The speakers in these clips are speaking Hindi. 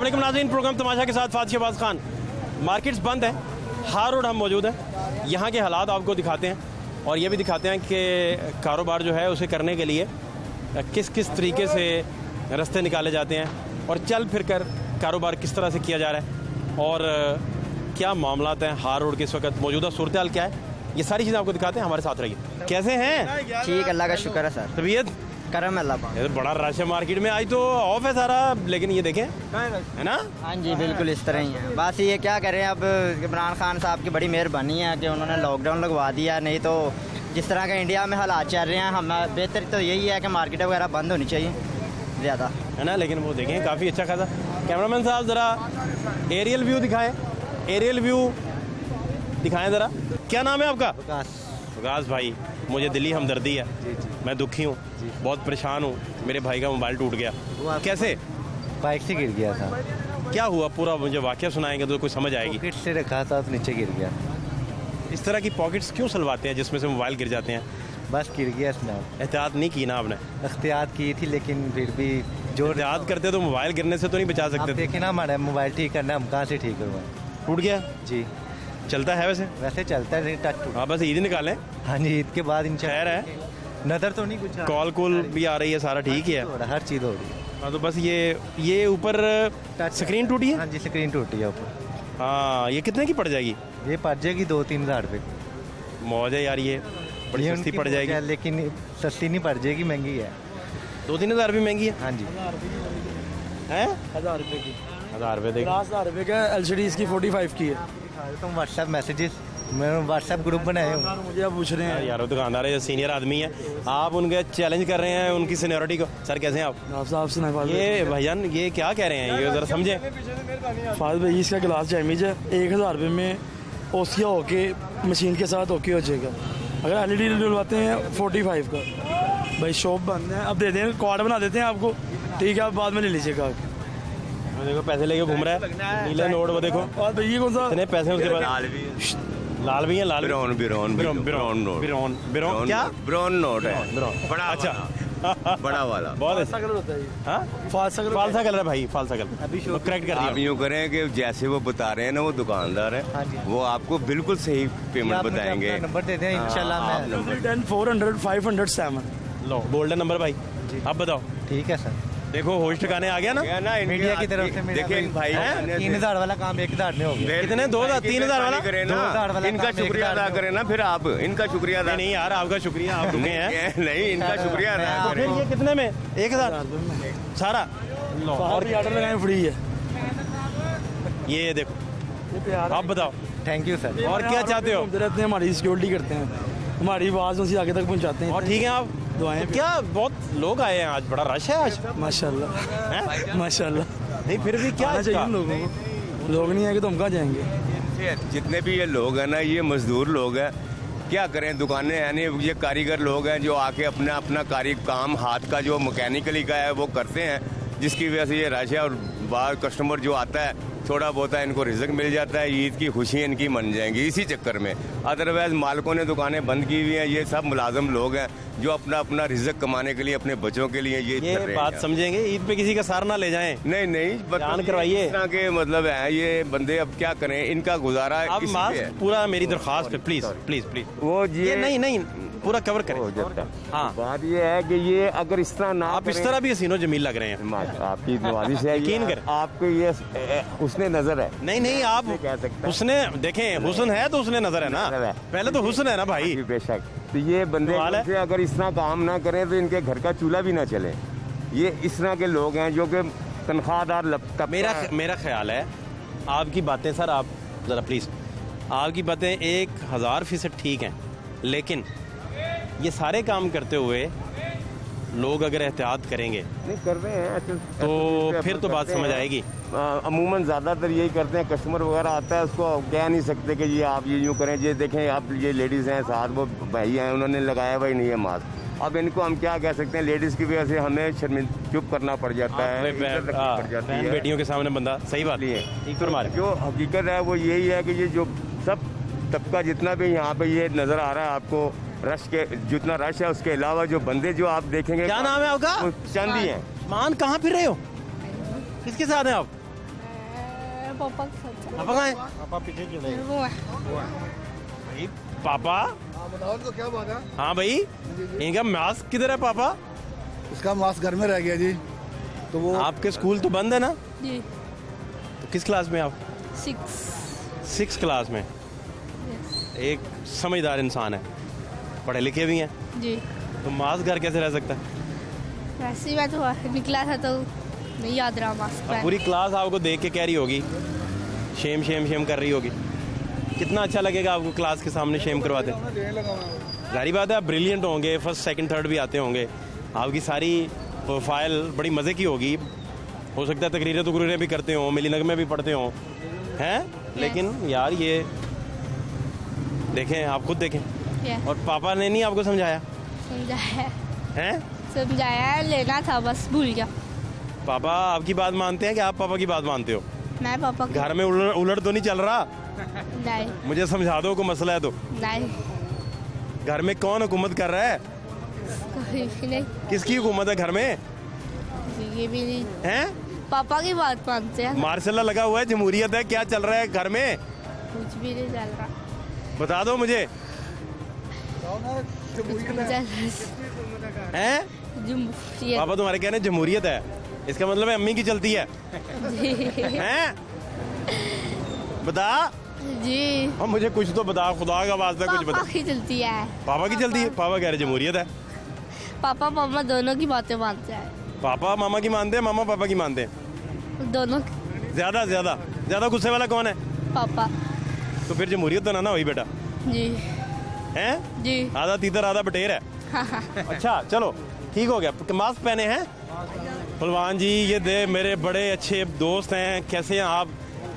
अस्सलाम नाज़रीन, प्रोग्राम तमाशा के साथ फातिह शहबाज खान। मार्केट्स बंद है, हार रोड हम मौजूद हैं। यहाँ के हालात आपको दिखाते हैं और ये भी दिखाते हैं कि कारोबार जो है उसे करने के लिए किस किस तरीके से रास्ते निकाले जाते हैं और चल फिर कर कारोबार किस तरह से किया जा रहा है और क्या मामलात हैं हार रोड के इस वक्त, मौजूदा सूरत हाल क्या है, ये सारी चीज़ें आपको दिखाते हैं। हमारे साथ रहिए। कैसे हैं? ठीक, अल्लाह का शुक्र है सर। तबीयत करम अल्लाह पाक। ये तो बड़ा रश है मार्केट में, आज तो ऑफ है सारा, लेकिन ये देखें है ना। हाँ जी, बिल्कुल इस तरह ही है। बस ये क्या करें, अब इमरान खान साहब की बड़ी मेहरबानी है कि उन्होंने लॉकडाउन लगवा दिया, नहीं तो जिस तरह के इंडिया में हालात चल रहे हैं, हम बेहतर तो यही है कि मार्केट वगैरह बंद होनी चाहिए ज़्यादा, है ना। लेकिन वो देखें काफ़ी अच्छा खासा। कैमरामैन साहब ज़रा एरियल व्यू दिखाएं, एरियल व्यू दिखाएं ज़रा। क्या नाम है आपका? विकास भाई, मुझे दिली हमदर्दी है। मैं दुखी हूँ, बहुत परेशान हूँ। मेरे भाई का मोबाइल टूट गया। कैसे? बाइक से गिर गया था। क्या हुआ पूरा मुझे वाकया सुनाएंगे तो कुछ समझ आएगी। पॉकेट से रखा था तो नीचे गिर गया। इस तरह की पॉकेट्स क्यों सलवाते हैं जिसमें से मोबाइल गिर जाते हैं? बस गिर गया इसमें। एहतियात नहीं की ना आपने? एहतियात की थी, लेकिन फिर भी जो एहतियात करते तो मोबाइल गिरने से तो नहीं बचा आप सकते थे। देखे ना, हमारा मोबाइल ठीक करना, हम कहाँ से ठीक करवाएं। टूट गया जी, चलता है वैसे? वैसे चलता है, टच टूट। हाँ, बस ईद निकालें। हाँ जी, ईद के बाद इंशाल्लाह। खैर है, नज़र तो नहीं कुछ। कॉल कूल भी आ रही है, सारा ठीक ही है। हर चीज़ हो रही है। हाँ, तो बस ये ऊपर स्क्रीन टूटी है। हाँ जी, स्क्रीन टूटी है ऊपर। हाँ, ये कितने की पड़ जाएगी? ये पड़ जाएगी 2-3 हज़ार रुपये की। मौज है यार, ये बड़ी ये सस्ती उनकी पड़ जाएगी। मौज है, लेकिन सस्ती नहीं पड़ जाएगी, महंगी है। 2-3 हज़ार भी महंगी है। हाँ जी, हैं? 1000 रुपये की, 1000 रुपये देगी। 1000 रुपये का LCD इसकी 45 की है। तुम व्हाट्सएप मैसेजेस, मैंने व्हाट्सएप ग्रुप बनाए हो। मुझे आप पूछ रहे हैं यार वो दुकानदार है, सीनियर आदमी है, आप उनके चैलेंज कर रहे हैं उनकी सीनियरिटी को। सर कैसे हैं आप? आप सुना ये भाईजान ये क्या कह रहे हैं, ये ज़रा समझें। फाद भाई, इसका गिलास डैमेज है, 1000 रुपये में ओसिया होके मशीन के साथ ओके हो जाएगा। अगर LED डलवाते हैं 45 का। भाई शॉप बंद है, अब दे दें, कार्ड बना देते हैं आपको, ठीक है, आप बाद में ले लीजिएगा। देखो पैसे लेके घूम रहा है, नीला नोट, वो देखो। और भाई ये कौन सा? इतने पैसे उसके पास। लाल भी है, लाल बिरौन नोट। बिरौन क्या? ब्राउन नोट है, बड़ा अच्छा बड़ा वाला। बहुत फालसा कलर होता है ये। हाँ, फालसा कलर है भाई, फालसा कलर। अभी करेक्ट कर आप दिया। यूँ करें कि जैसे वो बता रहे हैं ना, वो दुकानदार हाँ है, जी। वो आपको बिल्कुल सही पेमेंट आप मुझे बताएंगे। अपना नंबर दे दें, इंशाल्लाह मैं। 10 400 507। लो गोल्डन नंबर भाई, अब बताओ। ठीक है सर। देखो होश ठिकाने आ गया ना। क्या ना, मीडिया की तरफ से देखें भाई, 3000 वाला काम 1000 में हो गया। कितने? 2000 3000 वाला? करें 2000 ना, वाला इनका काम शुक्रिया 1000 अदा में करें ना, फिर आप इनका शुक्रिया अदा नहीं यार, आपका शुक्रिया, आप रुके हैं। नहीं, इनका शुक्रिया अदा तो फिर करें। ये कितने में? 1000 सारा। और ऑर्डर लगाएं, फ्री है। ये देखो, आप बताओ थैंक यू सर। और क्या चाहते हो? घूमते रहते हैं, हमारी सिक्योरिटी करते हैं, हमारी आवाज़ उनसे आगे तक पहुंचाते हैं। और ठीक है आप? दुआएं तो क्या बहुत लोग आए हैं आज, बड़ा रश है आज। माशाल्लाह, हैं? माशाल्लाह। नहीं फिर भी क्या आना चाहिए इसका? हम लोगों को, लोग नहीं आएंगे तो हम कहाँ जाएंगे? जितने भी ये लोग हैं ना, ये मजदूर लोग हैं, क्या करें, दुकानें हैं नहीं, ये कारीगर लोग हैं जो आके अपना अपना काम हाथ का जो मैकेनिकली का है वो करते हैं, जिसकी वजह से ये रश है। और बाहर कस्टमर जो आता है थोड़ा बहुत है, इनको रिजक मिल जाता है, ईद की खुशियाँ इनकी मन जाएंगी इसी चक्कर में। अदरवाइज मालिकों ने दुकानें बंद की हुई हैं, ये सब मुलाजम लोग हैं जो अपना अपना रिजक कमाने के लिए, अपने बच्चों के लिए ये कर रहे बात हैं। समझेंगे, ईद पे किसी का सार ना ले जाएं। नहीं जान करवाइए। इस तरह के मतलब है ये बंदे, अब क्या करें, इनका गुजारा आप इसी पे है। मास्क पूरा मेरी दरख्वास्त पे प्लीज प्लीज प्लीज, वो ये नहीं पूरा कवर करें। हाँ, बात ये है कि ये अगर इस तरह ना आप इस तरह भी हसीनो जमील लग रहे हैं। आपकी नवाजिश है, यकीन करें। आपको ये उसने नजर है। नहीं आप कह सकते हैं। उसने देखें, हुस्न है तो उसने नजर है ना, नजर है। पहले तो हुस्न है ना भाई। बेशक, तो ये बंदे सवाल है। से अगर इस तरह काम ना करें तो इनके घर का चूल्हा भी ना चले। ये इस तरह के लोग हैं जो कि तनख्वाहदार मेरा ख्याल है, आपकी बातें सर, आप ज़रा प्लीज़, आपकी बातें 1000% ठीक हैं, लेकिन ये सारे काम करते हुए लोग अगर एहतियात करेंगे नहीं कर रहे हैं तो फिर तो बात समझ आएगी। अमूमन ज़्यादातर यही करते हैं, कस्टमर वगैरह आता है उसको कह नहीं सकते कि ये आप ये यूँ करें। ये देखें, आप ये लेडीज़ हैं साथ, वो भाई हैं, उन्होंने लगाया हुआ ही नहीं है मास्क। अब इनको हम क्या कह सकते हैं, लेडीज़ की वजह से हमें चुप करना पड़ जाता है, इज्जत रखनी पड़ जाती है। बेटियों के सामने बंदा, सही बात है। ठीक फरमा रहे हैं। जो हकीकत है वो यही है कि ये जो सब तबका जितना भी यहाँ पे ये नज़र आ रहा है आपको, रश के जितना रश है उसके अलावा जो बंदे जो आप देखेंगे। क्या नाम है आपका? वो चांदी है। मान कहाँ फिर रहे हो, किसके साथ हैं आप? मेरे पापा के साथ पापा कहाँ हैं? वो है भाई पापा, बताओ तो क्या बात है। हाँ भाई, इनका मास्क किधर है पापा? उसका मास्क घर में रह गया जी, तो वो आपके स्कूल तो बंद है ना? जी तो किस क्लास में आप? 6 क्लास में। एक समझदार इंसान है, पढ़े लिखे भी हैं, जी तो मास्क घर कैसे रह सकता है? वैसे ही मैं तो निकला था तो नहीं याद रहा मास्क अब पहन। पूरी क्लास आपको देख के कह रही होगी, शेम शेम शेम कर रही होगी। कितना अच्छा लगेगा आपको क्लास के सामने शेम करवाते? जारी बात है, आप ब्रिलियंट होंगे, फर्स्ट सेकंड थर्ड भी आते होंगे, आपकी सारी प्रोफाइल बड़ी मज़े की होगी, हो सकता है तकरीरें तकरीरें भी करते हो, मिली नगमे भी पढ़ते हो, हैं? लेकिन यार ये देखें, आप खुद देखें। Yeah, और पापा ने नहीं आपको समझाया? समझाया हैं? समझाया, लेना था बस भूल गया। पापा आपकी बात मानते हैं कि आप पापा की बात मानते हो? मैं पापा घर में उलट तो नहीं चल रहा? नहीं मुझे समझा दो, कोई मसला है तो। नहीं घर में कौन हुकूमत कर रहा है? कोई भी नहीं, किसकी हुकूमत है घर में? ये भी नहीं, हैं? पापा की बात मानते हैं। मार्शल लगा हुआ है, जमहूरियत है, क्या चल रहा है घर में? कुछ भी नहीं चल रहा। बता दो मुझे। हैं? जमहूरियत पापा तुम्हारे कह रहे हैं जमहूरियत है, इसका मतलब है अम्मी की चलती है? हैं? बता। जी और मुझे कुछ तो बता, खुदा का वास्ता कुछ बता। पापा की चलती है। पापा की चलती है? पापा कह रहे जमहूरियत है। पापा मामा दोनों की बातें मानते हैं। पापा मामा की मानते हैं, मामा पापा की मानते हैं? दोनों ज्यादा ज्यादा ज्यादा गुस्से वाला कौन है? पापा। तो फिर जमहूरियत तो ना हुई बेटा, जी हैं? जी आधा तीतर आधा बटेर है। अच्छा चलो ठीक हो गया। मास्क पहने हैं फलवान जी, ये दे मेरे बड़े अच्छे दोस्त हैं, कैसे हैं आप?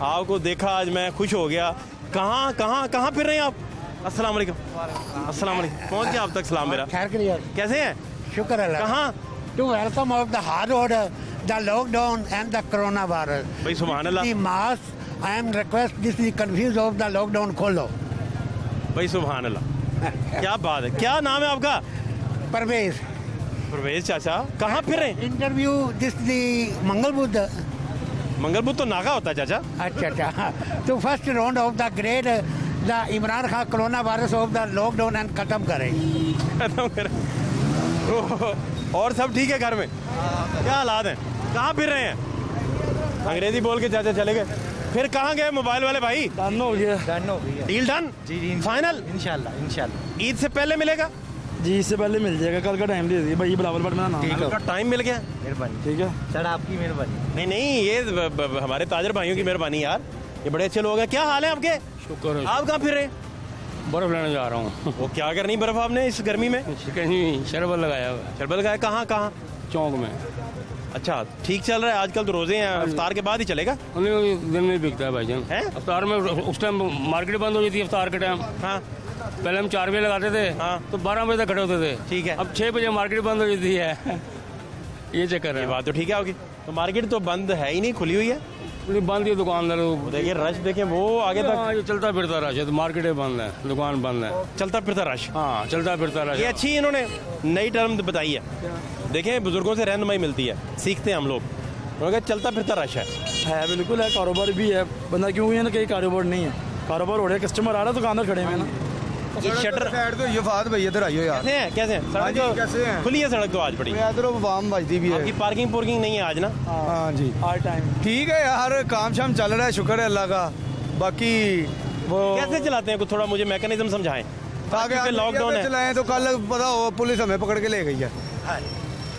आपको देखा आज मैं खुश हो गया। कहाँ कहाँ कहाँ फिर रहे हैं आप? अस्सलाम वालेकुम। अस्सलाम वालेकुम। पहुँच गया आप तक सलाम मेरा। खैर क्लियर, कैसे हैं? शुक्र अल्लाह। कहाँ? To welcome of the hard order, the lockdown and the coronavirus. भाई सुभान अल्लाह। The mask, I am request this is confused of the lockdown खोलो। भाई सुभान अल्लाह, क्या बात है। क्या नाम है आपका? परवेज। परवेज चाचा। कहाँ फिर रहे हैं? इंटरव्यू दिस दी मंगल बुद्ध। मंगल बुध तो नागा होता है चाचा। अच्छा अच्छा, तो first round of the great the Imran Khan corona virus of the lockdown and खत्म करें। खत्म करें। और सब ठीक है घर में? क्या हालात हैं? कहाँ फिर रहे हैं? अंग्रेजी बोल के चाचा चले गए। फिर कहाँ गए मोबाइल वाले भाई? डन हो गया। डन हो गई डील डन? जी फाइनल? इंशाल्लाह इंशाल्लाह। ईद से पहले मिलेगा? जी इससे पहले मिल जाएगा, कल का टाइम दे दीजिए भाई, बिलावल भट्ट मेरा नाम है। कल का टाइम मिल गया? मेहरबानी ठीक है सर, आपकी मेहरबानी। नहीं नहीं, ये हमारे ताजर भाइयों की मेहरबानी यार, ये बड़े अच्छे लोग हैं। क्या हाल है आपके? शुक्र है। आप कहाँ फिर रहे हैं? बर्फ लेने जा रहा हूँ। वो क्या करनी बर्फ आपने इस गर्मी में? कहीं शरबत लगाया हुआ है शरबत लगाया? कहाँ कहाँ? चौक में। अच्छा ठीक चल रहा है आजकल तो, रोजे हैं, इफ्तार के बाद ही चलेगा? उन्हें दिन में बिकता है भाईजान। हैं? अफ्तार में उस टाइम मार्केट बंद हो जाती है अफ्तार के टाइम। हाँ पहले हम 4 बजे लगाते थे, हाँ। तो 12 बजे तक खड़े होते थे। ठीक है। अब 6 बजे मार्केट बंद हो जाती है। ये चक्कर ये है। बात तो ठीक है होगी। तो मार्केट तो बंद है ही नहीं, खुली हुई है। पूरी बंद है दुकानदार। देखिए रश देखें, वो आगे तक हाँ, ये चलता फिरता रश है, तो मार्केट बंद है, दुकान बंद है। चलता फिरता रश। हाँ चलता फिरता रश। ये अच्छी इन्होंने नई टर्म बताई है। देखें बुजुर्गों से रहनुमाई मिलती है, सीखते हैं हम लोग। उन्होंने कहा चलता फिरता रश है। बिल्कुल है, कारोबार भी है, बंदा क्यों है ना, कहीं कारोबार नहीं है, कारोबार हो रहा है, कस्टमर आ रहा है, दुकानदार खड़े हुए हैं ना। ये शटर तो ये फाद भाई इधर आइयो यार। कैसे हैं? कैसे हैं? हाँ सड़क जी, तो कैसे हैं? खुली है सड़क तो आज बड़ी। इधर वाम बजती भी आपकी है। पार्किंग पुर्किंग नहीं है आज ना? हाँ जी हर टाइम ठीक है यार, काम शाम चल रहा है, शुक्र है अल्लाह का। बाकी वो कैसे चलाते हैं? कुछ थोड़ा मुझे मैकेनिज्म समझाएं। आगे लॉकडाउन है। चलाएं तो कल पता हो पुलिस हमें पकड़ के ले गई है।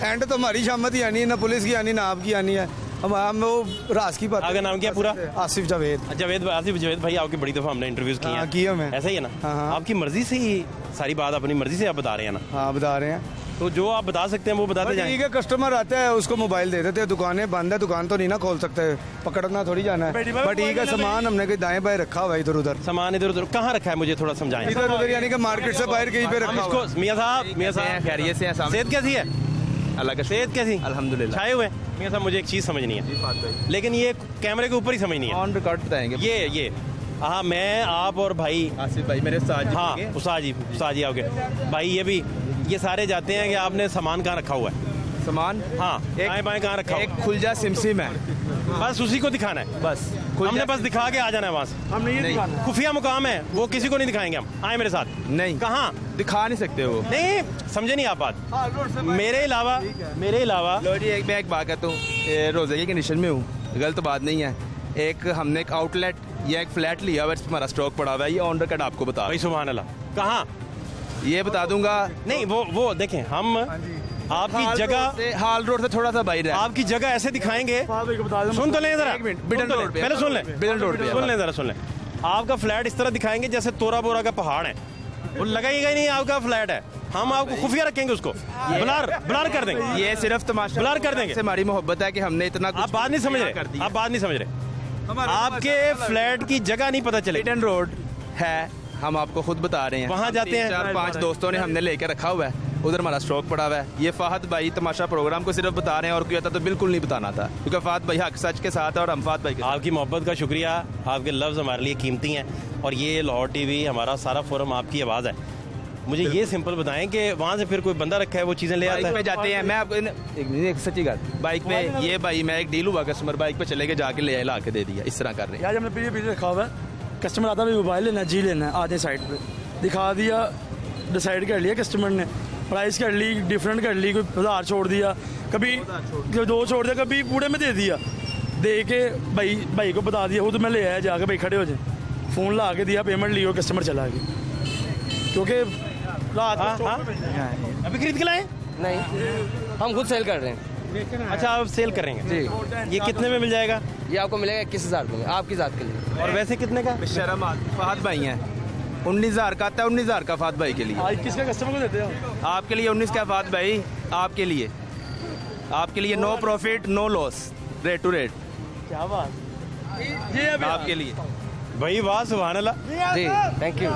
एंड तो हमारी शामत ही आनी है, ना पुलिस की आनी, ना आपकी आनी है। हम वो रास की बात। आगे नाम क्या पूरा? आसिफ जावेद। जावेद, आसिफ जावेद भाई, आपकी बड़ी दफा हमने इंटरव्यूज किए हाँ, हैं। किए हैं। ऐसा ही है ना? हाँ, हाँ। आपकी मर्जी से ही सारी बात अपनी मर्जी से आप बता रहे हैं ना? हाँ बता रहे हैं। तो जो आप बता सकते हैं वो बताते ठीक जाएं। है, कस्टमर आता है उसको मोबाइल दे देते हैं, दुकानें बंद है, दुकान तो नहीं ना खोल सकते, पकड़ना थोड़ी जाना है। बट ठीक है, सामान हमने कहीं दाएं बाएं रखा हुआ है इधर उधर। सामान इधर उधर कहाँ रखा है, मुझे थोड़ा समझाएं। इधर उधर यानी कि मार्केट से बाहर कहीं पे हम रखा हुआ है। इसको मियाँ साहब खैरियत से सेहत कैसी है? अल्लाह का सेहत कैसी? अल्हम्दुलिल्लाह। छाए हुए हैं। मियाँ साहब मुझे एक चीज़ समझनी है, लेकिन ये कैमरे के ऊपर ही समझनी है। ऑन रिकॉर्ड बताएंगे। ये हाँ, मैं आप और भाई आसिफ भाई मेरे साथ। हाँ उस्ताद जी आपके भाई, ये सारे जाते हैं कि आपने सामान कहाँ रखा हुआ है? सामान हाँ दाएं बाएं कहाँ रखा हुआ एक खुलजा सिमसिम है, है? बस उसी को दिखाना है। बस हमने बस दिखा के आ जाना है वहाँ से। हमने ये दिखाना है। खुफिया मुकाम है, वो किसी को नहीं दिखाएंगे हम। आए मेरे साथ। नहीं कहाँ? दिखा नहीं सकते वो। नहीं समझे नहीं आप बात। मेरे अलावा लो जी, मैं एक बात कहता हूँ, रोज़े की कंडीशन में हूँ, गलत बात नहीं है। हमने एक आउटलेट या एक फ्लैट लिया हुआ है, हमारा स्टॉक पड़ा हुआ है, ये ऑनर कार्ड आपको बता भाई सुभान अल्लाह। कहाँ? ये बता दूंगा। नहीं वो देखें, हम आपकी जगह हाल रोड से थोड़ा सा बाहर है। आपकी जगह ऐसे दिखाएंगे। सुन तो लें जरा, एक मिनट, बिडन रोड पे। पहले सुन लें, बिडन रोड पे। सुन लें जरा, सुन लें। आपका फ्लैट इस तरह दिखाएंगे जैसे तोरा बोरा का पहाड़ है, वो लगाएगा ही नहीं आपका फ्लैट है। हम आपको खुफिया रखेंगे, उसको ब्लर कर देंगे। ये सिर्फ तमाशा ब्लर कर देंगे। से हमारी मोहब्बत है कि हमने इतना आप बात नहीं समझ रहे, आप बात नहीं समझ रहे। आपके फ्लैट की जगह नहीं पता चलेगी। बिडन रोड है, हम आपको खुद बता रहे हैं। वहाँ जाते हैं। 4-5 दोस्तों ने हमने लेकर रखा हुआ है, उधर हमारा स्टॉक पड़ा हुआ है। ये फाहद भाई तमाशा प्रोग्राम को सिर्फ बता रहे हैं, और कोई होता तो बिल्कुल नहीं बताना था, क्योंकि फाहद भाई हक सच के साथ है और हम फाहद भाई के साथ। आपकी मोहब्बत का शुक्रिया, आपके लफ्ज़ हमारे लिए कीमती हैं, और ये लाहौर टीवी हमारा सारा फोरम आपकी आवाज़ है। मुझे ये सिंपल बताएं कि वहाँ से फिर कोई बंदा रखा है वो चीज़ें ले आता बाइक है? पे जाते हैं, मैं आपको एक सच्ची बात, बाइक पे ये भाई मैं एक डील हुआ कस्टमर बाइक पे चले गए, जाके ले ला के दे दिया, इस तरह कर रहे हैं। आज हमने पीछे रखा हुआ है, कस्टमर आता है मोबाइल लेना, जी लेना है, आधे साइड पे दिखा दिया, डिसाइड कर लिया कस्टमर ने, प्राइस कर ली, डिफरेंट कर ली, कोई 1000 छोड़ दिया, कभी 2 छोड़ दिया, कभी पूरे में दे दिया, दे के भाई को बता दिया, वो तो मैं ले आया जाके, भाई खड़े हो जाए, फ़ोन ला के दिया, पेमेंट ली और कस्टमर चला गया। क्योंकि रात अभी खरीद के लाए? नहीं, हम खुद सेल कर रहे हैं। अच्छा, आप सेल करेंगे जी। ये कितने में मिल जाएगा? ये आपको मिलेगा 21,000 में, आपकी ज़ात के लिए। और वैसे कितने का? शर्म फाहद भाई हैं, 19,000 का आता है, 19,000 का फाहद भाई के लिए। आज किसका कस्टमर को देते हैं? आपके लिए 19 का फाहद भाई, आपके लिए no profit no loss, rate to rate. क्या बात, ये अभी आपके लिए भाई वाह, सुभान अल्लाह। जी, थैंक यू।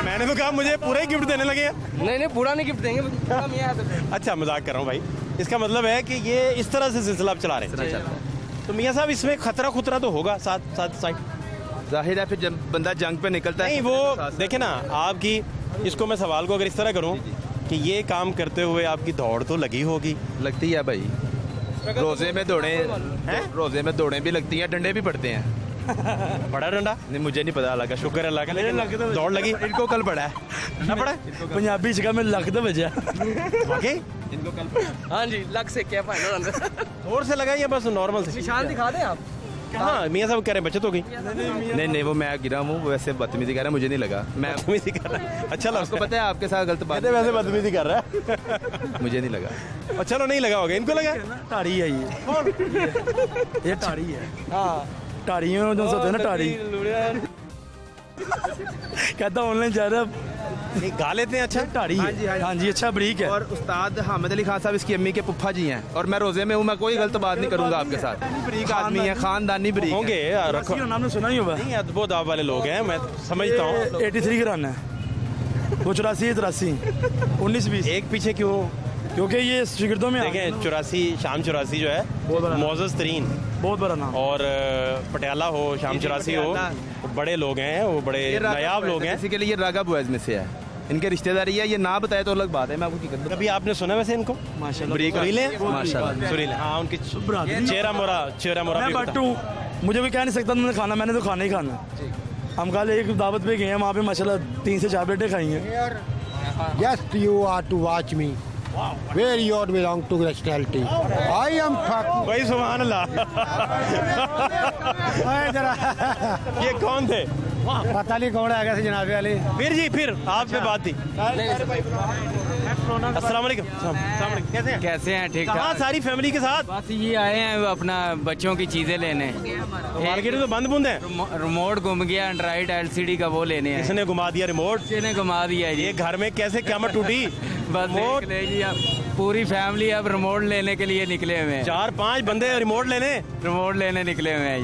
मैंने तो कहा मुझे पूरा ही गिफ्ट देने लगे हैं। नहीं, पूरा नहीं गिफ्ट देंगे, पूरा मियाँ हाथ में। अच्छा, मजाक कर रहा हूँ भाई। इसका मतलब है कि ये इस तरह से सिलसिला आप चला रहे हैं। तो मियाँ साहब, इसमें खतरा तो होगा साथ साइड? जाहिर है, फिर जब बंदा जंग पे निकलता है। नहीं, वो देखे ना, आपकी इसको मैं सवाल को अगर इस तरह करूँ कि ये काम करते हुए आपकी दौड़ तो लगी होगी। लगती है भाई, रोजे में दौड़े भी लगती हैं, डंडे भी पड़ते हैं। बड़ा डंडा? नहीं, मुझे नहीं पता, अल्लाह का शुक्र। शुक्र अल्लाह का, लेकिन दौड़ लगी। इनको कल पड़ा है ना पड़ा? पंजाबी जगह में लग तो बजा। वाकई? हाँ जी, लग से क्या फाइनल जोर से लगाई या बस नॉर्मल से? निशान दिखा दें आप। हाँ, मियाँ साहब कह रहे हैं बचत हो गई। नहीं, वो मैं गिरा हूँ, वैसे बदतमीजी कर रहा है, मुझे नहीं लगा। मैं बदतमीजी कर रहा है। अच्छा, आपको पता है आपके साथ गलत बात, वैसे बदतमीजी कर रहा है। मुझे नहीं लगा। और चलो, नहीं लगा होगा, इनको लगा। टाड़ी है ये टाड़ी है। हाँ, टाड़ियों जो होते हैं ना, टाड़ी कहता ऑनलाइन जा रहा है, गा लेते हैं। अच्छा, टाड़ी है। हाँ जी, अच्छा बरीक है। और उस्ताद हामिद अली खान साहब इसकी अम्मी के पुप्पा जी हैं, और मैं रोजे में हूँ, मैं कोई गलत बात नहीं करूँगा आपके साथ। बरीक आदमी है, खानदानी बरीक होंगे यार, रखो। नाम सुना ही होगा। नहीं, अदबो दाव वाले लोग हैं, मैं समझता हूँ। 83 का रन है वो, 84 83 19-20। एक पीछे क्यों? क्योंकि ये शिगिर्दों में देखें, 84 शाम 84 जो है मोअज़्ज़ज़ तरीन, बहुत बड़ा नाम। और पटियाला हो, शाम 84 हो, वो बड़े लोग हैं, वो बड़े नायाब लोग हैं। इसी के लिए ये रागा बुआज में से है, इनके रिश्तेदारी है, ये ना बताए तो अलग बात है। मैं आपको क्या कभी आपने सुना वैसे इनको? माशाल्लाह, सुरीले? माशाल्लाह सुरीले, हाँ, उनकी चेहरा मोरा मैं भी बट पता। हूँ, मुझे भी कह नहीं सकता तुमने खाना, मैंने तो खाना ही खाना। हम कल एक दावत पे गए हैं, वहाँ पे माशाल्लाह 3 से 4 प्लेटें खाई हैं। Just you are to watch me. Where you belong to nationality? I am talking. भाई सुभान अल्लाह। ये कौन थे? पता नहीं कौन आ गया जनाबे वाले। फिर आप पे बात थी। अस्सलाम वालेकुम। कैसे हैं? कैसे हैं? ठीक कहाँ ठाक। सारी फैमिली के साथ? बस ये आए हैं अपना बच्चों की चीजें लेने। मार्केट में तो बंद बुंद है। रिमोट गुम गया, एंड्रॉइड LCD का वो लेने हैं। किसने घुमा दिया रिमोट? ने घुमा दिया ये ये। घर में कैसे क़यामत टूटी? बस देख ले जी, अब पूरी फैमिली अब रिमोट लेने के लिए निकले हुए हैं। 4-5 बंदे रिमोट लेने निकले हुए हैं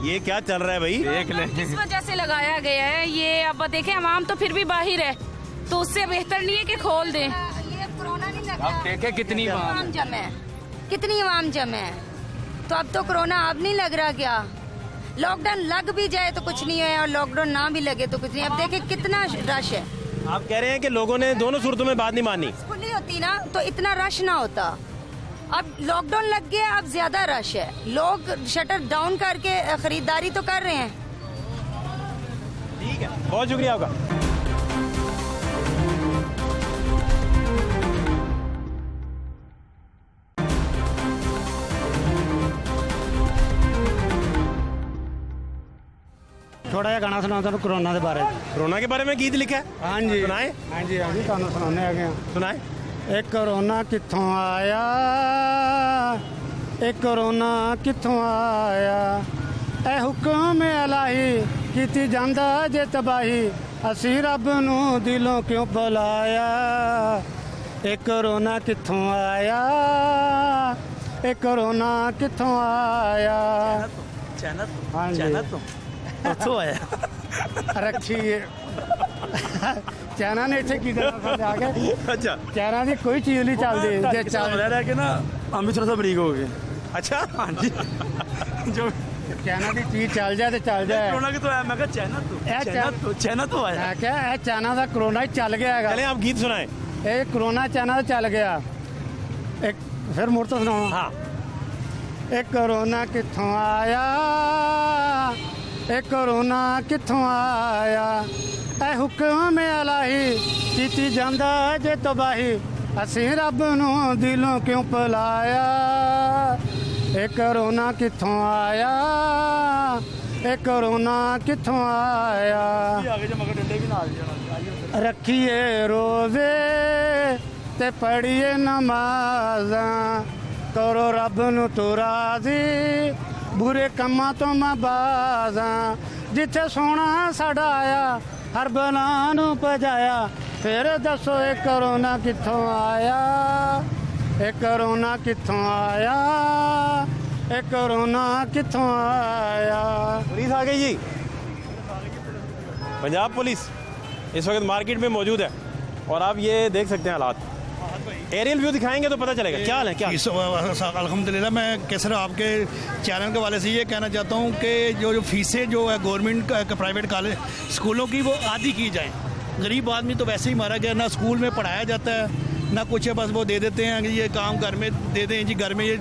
ये क्या चल रहा है भाई? देख ले। किस वजह से लगाया गया है ये? अब देखें, अवाम तो फिर भी बाहर है, तो उससे बेहतर नहीं है कि खोल दें। ये कोरोना नहीं लगा, अब देखे कितनी आवाम जम है, कितनी आवाम जम है, तो अब तो कोरोना अब नहीं लग रहा क्या? लॉकडाउन लग भी जाए तो कुछ नहीं है, और लॉकडाउन ना भी लगे तो कुछ नहीं। अब देखे कितना रश है। आप कह रहे हैं कि लोगों ने दोनों सूरतों में बात नहीं मानी। खुली होती ना तो इतना रश ना होता, अब लॉकडाउन लग गया, अब ज्यादा रश है, लोग शटर डाउन करके खरीदारी तो कर रहे हैं। ठीक है, बहुत शुक्रिया आपका। थोड़ा जिहा गाना सुना तुहानूं कोरोना के बारे च। कोरोना के बारे में गीत लिखा है? हाँ जी सुनाए। हाँ जी हाँ जी, तुहानूं सुनाने आ गए। सुनाए। ਇਹ कोरोना कित्थों आया, ਇਹ कोरोना कित्थों आया, ਇਹ हुक्म इलाही कीती जांदा जे तबाही, असी रब नूं दिलों क्यों बुलाया। ਇਹ कोरोना कित्थों आया, ਇਹ कोरोना कित्थों आया। हाँ जी ਉੱਥੋਂ ਆਇਆ। रखिए ਚਾਈਨਾ ਨੇ ਇੱਥੇ ਕੀ ਕਰਨਾ ਸਾਡੇ ਆ ਕੇ। अच्छा ਚਾਈਨਾ ਦੀ ਕੋਈ ਚੀਜ਼ ਨਹੀਂ ਚੱਲਦੀ ਜੇ ਚੱਲ ਰਹਿ ਕੇ ਨਾ ਅੰਮ੍ਰਿਤ ਥੋੜਾ ਬਰੀਕ ਹੋ ਗਏ। अच्छा हाँ जी जो ਚਾਈਨਾ ਦੀ ਚੀਜ਼ ਚੱਲ ਜਾਏ ਤੇ ਚੱਲ ਜਾਏ। कोरोना कितों आया? मैं कहा चाइना तो आया। ਮੈਂ ਕਿਹਾ ਇਹ ਚਾਈਨਾ ਦਾ ਕਰੋਨਾ ਹੀ ਚੱਲ ਗਿਆ ਹੈਗਾ। चले आप गीत सुनाए। ਇਹ ਕਰੋਨਾ ਚਾਈਨਾ ਦਾ ਚੱਲ ਗਿਆ। ਇੱਕ ਫਿਰ ਮੁੜ ਤੋਂ ਸੁਣਾਓ। हाँ ਇਹ ਕਰੋਨਾ ਕਿੱਥੋਂ ਆਇਆ, ਇਹ ਕਰੋਨਾ ਕਿੱਥੋਂ ਆਇਆ, ਇਹ ਹੁਕਮ ਇਲਾਹੀ ਕੀਤੀ ਜਾਂਦਾ ਜੇ ਤਬਾਹੀ, ਅਸੀਂ ਰੱਬ ਨੂੰ ਦਿਲੋਂ ਕਿਉਂ ਭੁਲਾਇਆ। ਇਹ ਕਰੋਨਾ ਕਿੱਥੋਂ ਆਇਆ, ਇਹ ਕਰੋਨਾ ਕਿੱਥੋਂ ਆਇਆ। आगे जो मगर डंडे भी नाल जाना। ਰੱਖੀਏ ਰੋਜ਼ੇ ਤੇ ਪੜ੍ਹੀਏ ਨਮਾਜ਼ਾਂ, ਕਰੋ ਰੱਬ ਨੂੰ ਤੂੰ ਰਾਜ਼ੀ, ਬੁਰੇ ਕੰਮਾਂ ਤੋਂ ਮੈਂ ਬਾਜ਼ਾਂ। ਜਿੱਥੇ ਸੋਹਣਾ ਸਾਡਾ ਆਇਆ, ਹਰ ਬਲਾ ਨੂੰ ਭਜਾਇਆ, ਫਿਰ ਦੱਸੋ ਇਹ ਕਰੋਨਾ ਕਿੱਥੋਂ ਆਇਆ, ਇਹ ਕਰੋਨਾ ਕਿੱਥੋਂ ਆਇਆ, ਇਹ ਕਰੋਨਾ ਕਿੱਥੋਂ ਆਇਆ। पुलिस आ गई जी। पंजाब पुलिस इस वक्त मार्केट में मौजूद है और आप ये देख सकते हैं हालात। एरियल व्यू दिखाएंगे तो पता चलेगा। क्या हाल है? क्या अल्हम्दुलिल्लाह। मैं कैसर आपके चैनल के वाले से ये कहना चाहता हूँ कि जो फीसें जो है गवर्नमेंट प्राइवेट कॉलेज स्कूलों की वो आधी की जाए। गरीब आदमी तो वैसे ही मारा गया, ना स्कूल में पढ़ाया जाता है ना कुछ है, बस वो दे देते हैं कि ये काम घर में दे दें जी, घर में ये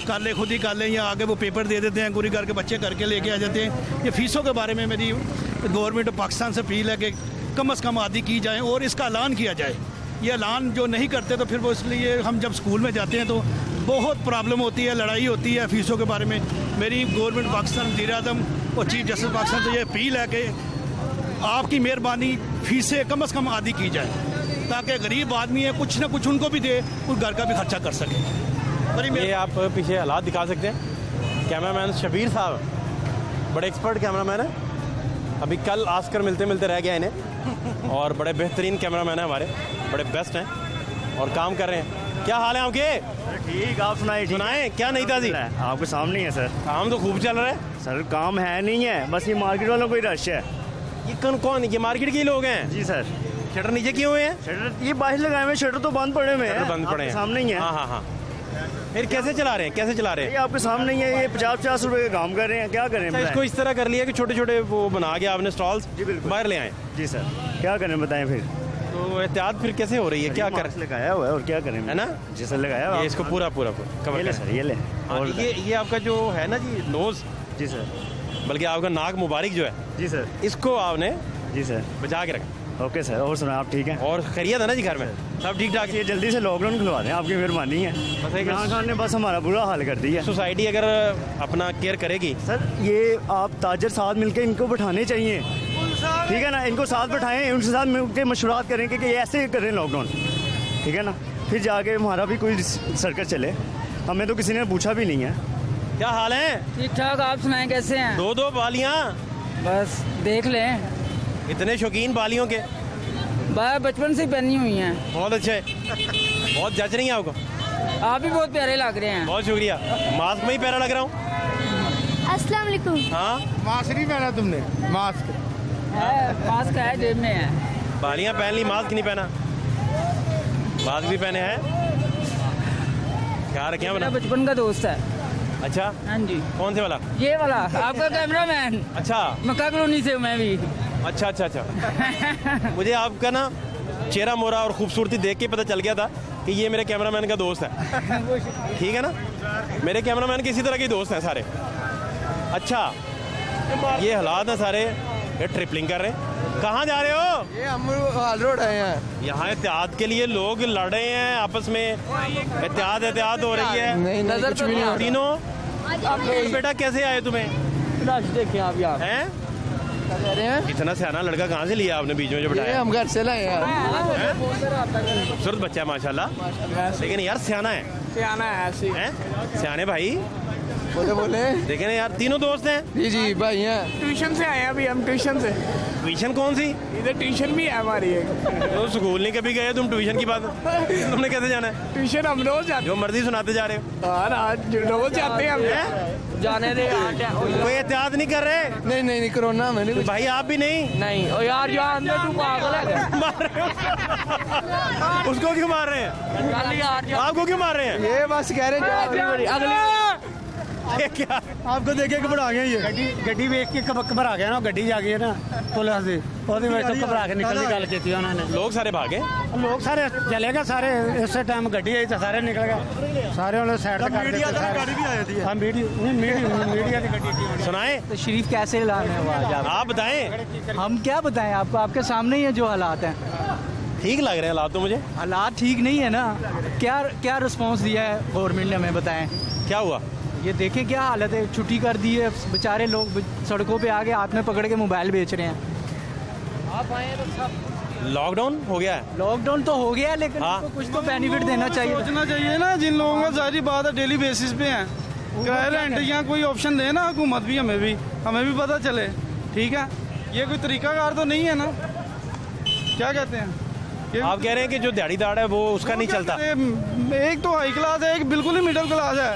कर ले, खुद ही कर लें, या आगे वो पेपर दे देते हैं, पूरी करके बच्चे करके लेके आ जाते हैं। ये फीसों के बारे में मेरी गवर्नमेंट पाकिस्तान से अपील है कि कम अज़ कम आधी की जाए और इसका ऐलान किया जाए। ये ऐलान जो नहीं करते तो फिर वो इसलिए हम जब स्कूल में जाते हैं तो बहुत प्रॉब्लम होती है, लड़ाई होती है फ़ीसों के बारे में। मेरी गवर्नमेंट पाकिस्तान वज़ीर-ए-आज़म और चीफ जस्टिस पाकिस्तान से ये अपील है कि आपकी मेहरबानी फ़ीसें कम अज़ कम आधी की जाए, ताकि गरीब आदमी है कुछ ना कुछ उनको भी दे, कुछ घर का भी खर्चा कर सके। ये आप पीछे हालात दिखा सकते हैं। कैमरामैन शबीर साहब बड़े एक्सपर्ट कैमरामैन है, अभी कल आस्कर मिलते मिलते रह गया इन्हें, और बड़े बेहतरीन कैमरामैन हैं हमारे, बड़े बेस्ट हैं और काम कर रहे हैं। क्या हाल है आपके? ठीक, आप सुनाएं क्या नहीं था जी? आपके सामने ही है सर। काम तो खूब चल रहा है सर। काम है नहीं है, बस ये मार्केट वालों को ही रश है। ये कौन ये मार्केट के लोग हैं? जी सर। शटर नीचे किए हुए हैं? शटर ये बाहर लगाए हुए, शटर तो बंद पड़े हुए हैं। बंद पड़े हैं, सामने ही है। हाँ हाँ हाँ। फिर कैसे चला रहे हैं? कैसे चला रहे हैं? ये आपके सामने ही है। ये 50-50 रुपए का काम कर रहे हैं, क्या करें? इसको इस तरह कर लिया कि छोटे छोटे वो बना के आपने स्टॉल्स बाहर ले आए। जी सर, क्या करें बताएं फिर? तो एहतियात फिर कैसे हो रही है? क्या कर लगाया हुआ है और क्या करें, है ना? जी सर लगाया हुआ। ये इसको पूरा पूरा कवर ये ले सर, ये ले। और ये आपका जो है ना जी नोज, जी सर, बल्कि आपका नाक मुबारक जो है, जी सर, इसको आपने जी सर बचा के रखा। Okay sir. और सुना आप ठीक हैं? और खैरियत है ना जी घर में? सब ठीक ठाक? ये जल्दी से लॉकडाउन खुलवा दें, आपकी मेहरबानी है। बस एक इमरान खान ने बस हमारा बुरा हाल कर दिया। सोसाइटी अगर अपना केयर करेगी सर, ये आप ताजर साथ मिलकर इनको बैठाने चाहिए, ठीक है ना? इनको साथ बैठाएं, उनके साथ मिलकर मशवरात करें कि ऐसे करें लॉकडाउन, ठीक है ना? फिर जाके हमारा भी कोई सर्कल चले। हमें तो किसी ने पूछा भी नहीं है। क्या हाल है? ठीक ठाक, आप सुनाएं कैसे हैं? दो बालियाँ बस देख लें। इतने शौकीन बालियों के? बचपन से पहनी हुई हैं। बहुत अच्छे, बहुत जच रही हैं आपको। आप भी बहुत प्यारे लग रहे हैं। बहुत शुक्रिया। मास्क में ही प्यारा लग रहा हूँ। अस्सलाम वालेकुम। हाँ, मास्क नहीं पहना तुमने? मास्क मास्क है, जेब में है। बालियाँ पहन ली, मास्क नहीं पहना। मास्क भी पहने हैं। क्या रखे हैं? मेरा बचपन का दोस्त है। अच्छा, हाँ जी। कौन से वाला? ये वाला आपका कैमरामैन। अच्छा, मक्का कॉलोनी से मैं भी। अच्छा अच्छा अच्छा। मुझे आपका ना चेहरा मोरा और खूबसूरती देख के पता चल गया था कि ये मेरे कैमरामैन का दोस्त है। ठीक है ना, मेरे कैमरामैन के इसी तरह के दोस्त हैं सारे। अच्छा, ये हालात हैं सारे, ये ट्रिपलिंग कर रहे हैं। कहाँ जा रहे हो? ये हम हाल रोड आए हैं। यहाँ एहतियात के लिए लोग लड़ रहे हैं आपस में, एहतियात हो रही है। नहीं, कुछ भी नहीं। तीनों बेटा कैसे आए तुम्हें? देखिए आप यहाँ हैं? इतना सियाना लड़का कहाँ से लिया आपने बीच में जो ये बिठाया? हम घर से लाए हैं। खूबसूरत बच्चा है माशाल्लाह, लेकिन यार सियाना है। हैं? सियाने भाई बोले देखे ना यार, तीनों दोस्त हैं। जी भाई हैं। ट्यूशन से आए अभी हम, ट्यूशन से। ट्यूशन कौन सी? इधर ट्यूशन भी है हमारी एक। तो स्कूल नहीं कभी गए तुम, ट्यूशन की बात तुमने कैसे जाना है? ट्यूशन हम रोज जाते जो मर्जी सुनाते जा रहे हो। रोज जाते हैं हम। जाने दे कोई एहतियात नहीं कर रहे? नहीं कोरोना में नहीं। भाई आप भी नहीं? और यार यहाँ अंदर तू पागल है मार रहे हो? उसको क्यों मार रहे हैं? आपको क्यों मार रहे हैं? ये बस कह रहे हैं ये क्या? आपको देख के घबरा गए ये गड्डी वेख के घबरा गया ना, गड्डी जा गई है ना पुलिस दी, ਉਹਦੇ ਵਿੱਚ ਤੋਂ ਘਬਰਾ ਕੇ ਨਿਕਲਣ ਦੀ ਗੱਲ ਕੀਤੀ ਉਹਨਾਂ ਨੇ। लोग सारे भागे? ਲੋਕ ਸਾਰੇ ਚਲੇ ਗਏ, ਸਾਰੇ ਇਸੇ ਟਾਈਮ ਗੱਡੀ ਆਈ ਤਾਂ ਸਾਰੇ ਨਿਕਲ ਗਏ, ਸਾਰੇ ਉਹਨੇ ਸਾਈਡ ਤੇ ਕਰ ਦਿੱਤੇ। गाड़ी भी आई थी। हां मीडिया की गड्डी थी। सुनाए तो शरीफ कैसे लाने आवाज आप बताएं। हम क्या बताएं आपको, आपके सामने ही है जो हालात हैं। ठीक लग रहे हैं हालात तो मुझे। हालात ठीक नहीं है ना, क्या रिस्पॉन्स दिया है गवर्नमेंट ने, हमें बताएं क्या हुआ? ये देखें क्या हालत है, छुट्टी कर दी है, बेचारे लोग सड़कों पे आके हाथ में पकड़ के मोबाइल बेच रहे हैं। आप आए तो सब लॉकडाउन हो गया है? लॉकडाउन तो हो गया, लेकिन हाँ। कुछ तो बेनिफिट देना चाहिए। सोचना चाहिए ना, जिन लोगों का सारी बात है डेली बेसिस पे है, किराया रेंट यहाँ कोई ऑप्शन दे ना हुकूमत भी, हमें भी पता चले। ठीक है, ये कोई तरीकाकार तो नहीं है ना, क्या कहते हैं? आप कह रहे हैं कि जो दिहाड़ीदार है वो उसका नहीं चलता? एक तो हाई क्लास है, एक बिल्कुल ही मिडिल क्लास है,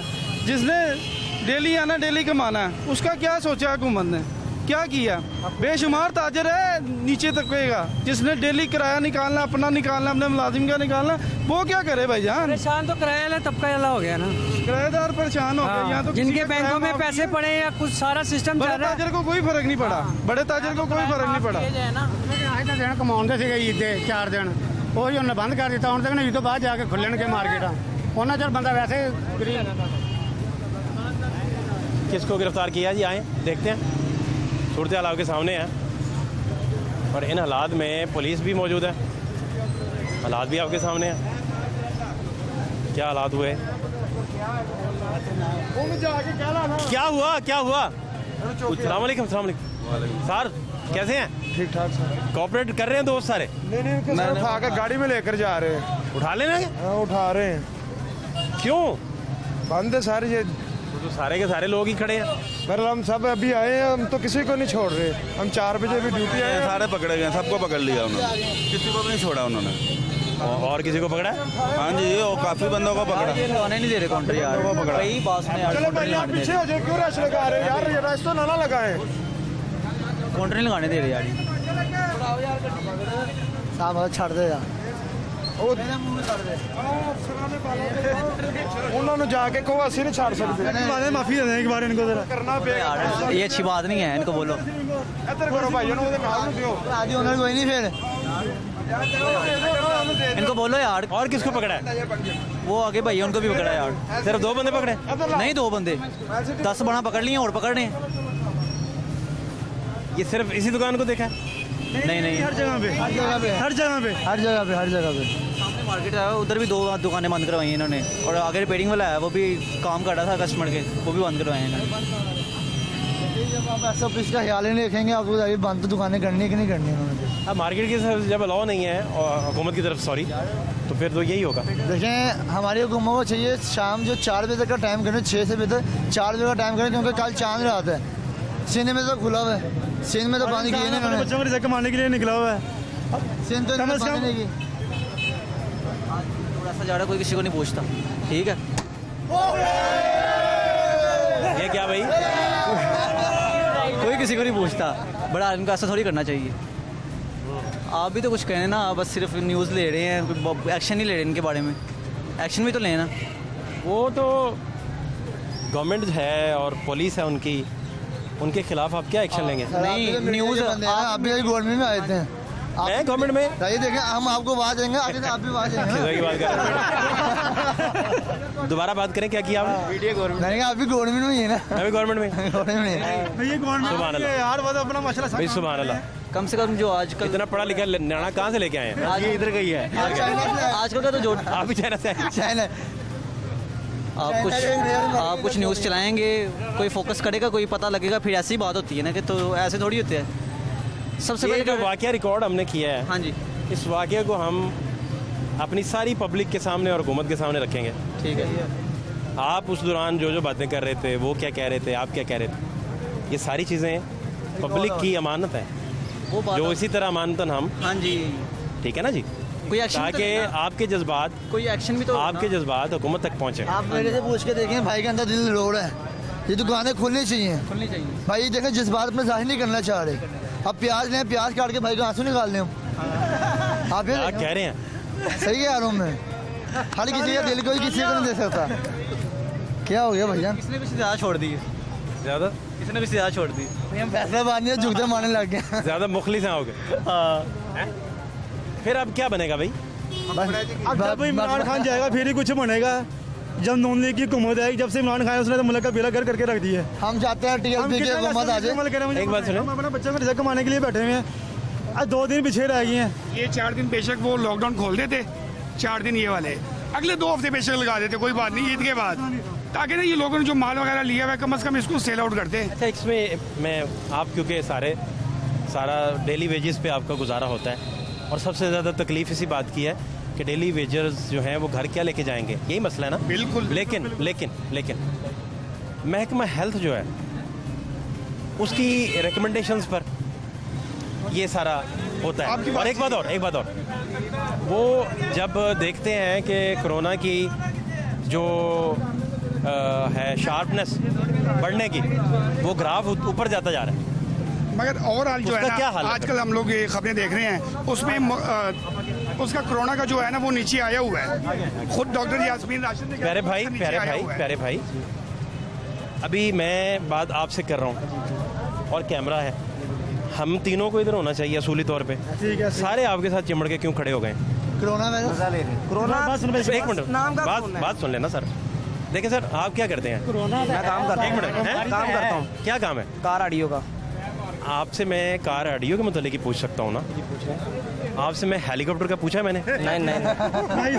जिसने डेली आना डेली कमाना है, उसका क्या सोचा हुकूमत ने, क्या किया? बेशुमार ताजर है नीचे तक का, जिसने डेली किराया निकालना, अपना निकालना, अपने मुलाजिम का निकालना, वो क्या करे भाईजान? परेशान तो किराया वाला तबका वाला हो गया ना, किराएदार परेशान हो गए। यहाँ तो जिनके बैंकों में पैसे पड़े या कुछ सारा सिस्टम बड़े ताजर को कोई फर्क नहीं पड़ा, बड़े ताजर को कोई फर्क नहीं पड़ा। ਅੱਜ ਤਾਂ ਦਿਨ ਕਮਾਉਂਦੇ ਸੀਗੇ ਈਦ ਦੇ 4 ਦਿਨ, ਉਹੀ ਉਹਨੇ ਬੰਦ ਕਰ ਦਿੱਤਾ। ਹੁਣ ਤੱਕ ਈਦ ਤੋਂ ਬਾਅਦ ਜਾ ਕੇ ਖੁੱਲਣਗੇ ਮਾਰਕੀਟਾਂ, ਉਹਨਾਂ ਚਿਰ ਬੰਦਾ ਵੈਸੇ ਗਰੀਬ। किसको गिरफ्तार किया जी? आए देखते हैं। सूरत हाल आपके सामने है और इन हालात में पुलिस भी मौजूद है, हालात भी आपके सामने हैं। क्या हालात हुए? क्या हुआ? अस्सलाम वालेकुम। सर कैसे हैं? ठीक ठाक सर। कोऑपरेट कर रहे हैं दोस्त सारे? नहीं सर, उठा कर गाड़ी में लेकर जा रहे हैं। उठा लेना? हाँ उठा रहे हैं। क्यों? बंद है सारे, ये तो सारे के सारे लोग ही खड़े हैं। पर हम सब अभी आए हैं, हम तो किसी को नहीं छोड़ रहे। हम 4 बजे भी ड्यूटी आए हैं। सारे पकड़े गए, सबको पकड़ लिया उन्होंने, किसी को भी नहीं छोड़ा उन्होंने। और किसी को पकड़ा है? हाँ जी, वो काफी बंदों को पकड़ा। लगाने नहीं दे रहे काउंटर यार, को पकड़ा। कई बास में यार चलो भाई आप पीछे हो जाए, क्यों रश लगा रहे हैं यार? ये रश तो ना लगाएं। काउंटर नहीं लगाने दे रहे यार। साहब छड़ दे यार, उन्होंने जाके को ਅਸੀਂ नहीं छाड़ सकते। माफी दे दें एक बार इनको जरा। करना पड़ेगा। ये अच्छी बात नहीं है, इनको बोलो। इधर करो भाई, ਉਹਦੇ ਨਾਲ ਨੂੰ ਦਿਓ। आदि ओनर कोई नहीं, फिर इनको बोलो यार। और किसको पकड़ा है? वो आगे भाई उनको भी पकड़ा यार। सिर्फ 2 बंदे पकड़े? नहीं 2 बंदे, 10 बड़ा पकड़ लिए और पकड़ रहे हैं। ये सिर्फ इसी दुकान को देखा है? नहीं हर जगह पे सामने मार्केट है, उधर भी 2 दुकानें बंद करवाई हैं इन्होंने, और आगे रिपेयरिंग वाला है वो भी काम कर रहा था कस्टमर के, वो भी बंद करवाए हैं इन्होंने। जब आप ऐसा ऑफिस का ख्याल ही नहीं रखेंगे, आपको बताइए बंद तो दुकानें करनी है कि नहीं करनी उन्होंने। अब मार्केट की तरफ जब अलाउ नहीं है और हुकूमत की तरफ सॉरी, तो फिर तो यही होगा। देखें हमारी हुकूमत को चाहिए शाम जो 4 बजे तक का टाइम करें, 6 से बजे तक 4 बजे का टाइम करें, क्योंकि कल चांद रात है। सीने में तो खुला हुआ है, सीन में तो पानी किए नहीं उन्होंने, बच्चों को रिजल्ट कमाने के लिए निकला हुआ है। सीन तो इन्होंने पानी नहीं की। थोड़ा सा जा रहा, कोई किसी को नहीं पूछता। ठीक है, ये क्या भाई? कोई किसी को नहीं पूछता, बड़ा आदमी को ऐसा थोड़ी करना चाहिए। आप भी तो कुछ कहने ना, बस सिर्फ न्यूज़ ले रहे हैं, एक्शन नहीं ले रहे इनके बारे में। एक्शन भी तो लेना। वो तो गवर्नमेंट है और पुलिस है उनके खिलाफ आप क्या एक्शन लेंगे? नहीं न्यूज़ आप भी गवर्नमेंट में आए थे, मैं गवर्नमेंट में ये देखें हम आपको आवाज देंगे, आगे से आप भी आवाज देंगे। की बात कर रहे हैं। दोबारा बात करें, क्या किया आपने? नहीं, आप भी गवर्नमेंट में ही है ना। मैं भी गवर्नमेंट में। गवर्नमेंट यार वो तो अपना मसला भाई सुभान अल्लाह। कम से कम जो आजकल इतना पढ़ा लिखा न्याणा कहाँ से लेके आए हैं? आज इधर गई है आजकल का तो जो आप भी चाइना से आए? चाइना आप कुछ न्यूज़ चलाएंगे, कोई फोकस करेगा, कोई पता लगेगा, फिर ऐसी बात होती है ना कि तो ऐसे थोड़ी होते हैं। सबसे ये पहले जो वाकया रिकॉर्ड हमने किया है, हाँ जी, इस वाकये को हम अपनी सारी पब्लिक के सामने और हुकूमत के सामने रखेंगे। ठीक है। आप उस दौरान जो जो बातें कर रहे थे, वो क्या कह रहे थे, आप क्या कह रहे थे, ये सारी चीज़ें पब्लिक की अमानत है, वो बात जो इसी तरह अमानतन हम, हाँ जी, ठीक है ना जी, कोई एक्शन ताकि आपके जज्बात, कोई एक्शन भी तो आपके जज्बात हुकूमत तक पहुँचे। आप मेरे से पूछ के देखें, भाई के अंदर दिल रोड है, ये दुकानें खुलनी चाहिए। भाई ये देखें, जज्बात में जाहिर नहीं करना चाह रहे। अब प्याज लें, प्याज काट के भाई का आंसू निकाल लें हम। आप ये कह रहे हैं सही कह रहा हूँ मैं, हर किसी का दिल कोई किसी को नहीं दे सकता। क्या हो गया भैया? किसने भी ज़्यादा छोड़ दी है, ज़्यादा किसने भी ज़्यादा छोड़ दी। हम फैसला बांधने झुकते मारने लग गए, ज़्यादा मुखलिस हो गए। फिर अब क्या बनेगा भाई? जब इमरान खान जाएगा फिर ही कुछ बनेगा। जब नून लीग की हुकूमत आएगी, जब से इमरान खान उसने तो मुल्क का बेड़ा कर करके रख दिया है। हम चाहते हैं टीएलपी की हुकूमत आ जाए। एक बात सुनो, हम अपने बच्चों को रिजक कमाने के लिए बैठे हुए हैं, आज 2 दिन पीछे रह गए हैं। ये 4 दिन बेशक वो लॉकडाउन खोल देते, 4 दिन ये वाले, अगले 2 हफ्ते बेशक लगा देते, कोई बात नहीं, ईद के बाद, ताकि ना ये लोगों ने जो माल वगैरह लिया हुआ है कम से कम इसको सेल आउट करते हैं। अच्छा, इसमें मैं आप क्योंकि सारा डेली वेजेस पे आपका गुजारा होता है, और सबसे ज़्यादा तकलीफ इसी बात की है कि डेली वेजर्स जो हैं वो घर क्या लेके जाएंगे, यही मसला है ना। बिल्कुल। लेकिन महकमा हेल्थ जो है उसकी रिकमेंडेशंस पर ये सारा होता है। और एक बात और, वो जब देखते हैं कि कोरोना की जो है शार्पनेस बढ़ने की, वो ग्राफ ऊपर जाता जा रहा है। मगर ओवरऑल जो है क्या ना, हाल है? आजकल हम लोग ये खबरें देख रहे हैं, उसमें उसका कोरोना का जो है ना वो नीचे आया हुआ है। खुद डॉक्टर यास्मीन राशिद ने प्यारे भाई, अभी मैं बात आपसे कर रहा हूँ और कैमरा है, हम तीनों को इधर होना चाहिए असूली तौर पे। सारे आपके साथ चिमड़ के क्यों खड़े हो गए? कोरोना एक मिनट, बात सुन लेना सर। देखिए सर, आप क्या करते हैं? मैं काम करता हूँ। एक मिनट, काम करता हूँ। क्या काम है? कार ऑडियो का। आपसे मैं कार ऑडियो के मतलब की पूछ सकता हूँ ना? आपसे मैं हेलीकॉप्टर का पूछा है मैंने? नहीं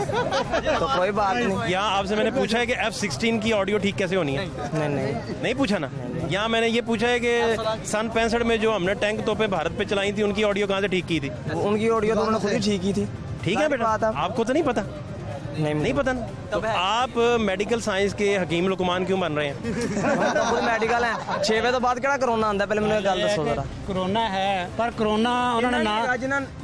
तो कोई बात नहीं। यहाँ आपसे मैंने पूछा है कि F-16 की ऑडियो ठीक कैसे होनी है? नहीं पूछा ना। यहाँ मैंने ये पूछा है कि सन 65 में जो हमने टैंक तोपें भारत पे चलाई थी, उनकी ऑडियो कहाँ से ठीक की थी? उनकी ऑडियो तो उन्होंने खुद ही ठीक की थी। ठीक है बेटा, आपको तो नहीं पता? नहीं पता ना? तो आप मेडिकल साइंस के हकीम लुकमान क्यों बन रहे हैं? तो खुद मेडिकल है। 6 बजे तो बाद केड़ा कोरोना आंदा, पहले मैंने गल दसो जरा। कोरोना है, पर कोरोना उन्होंने ना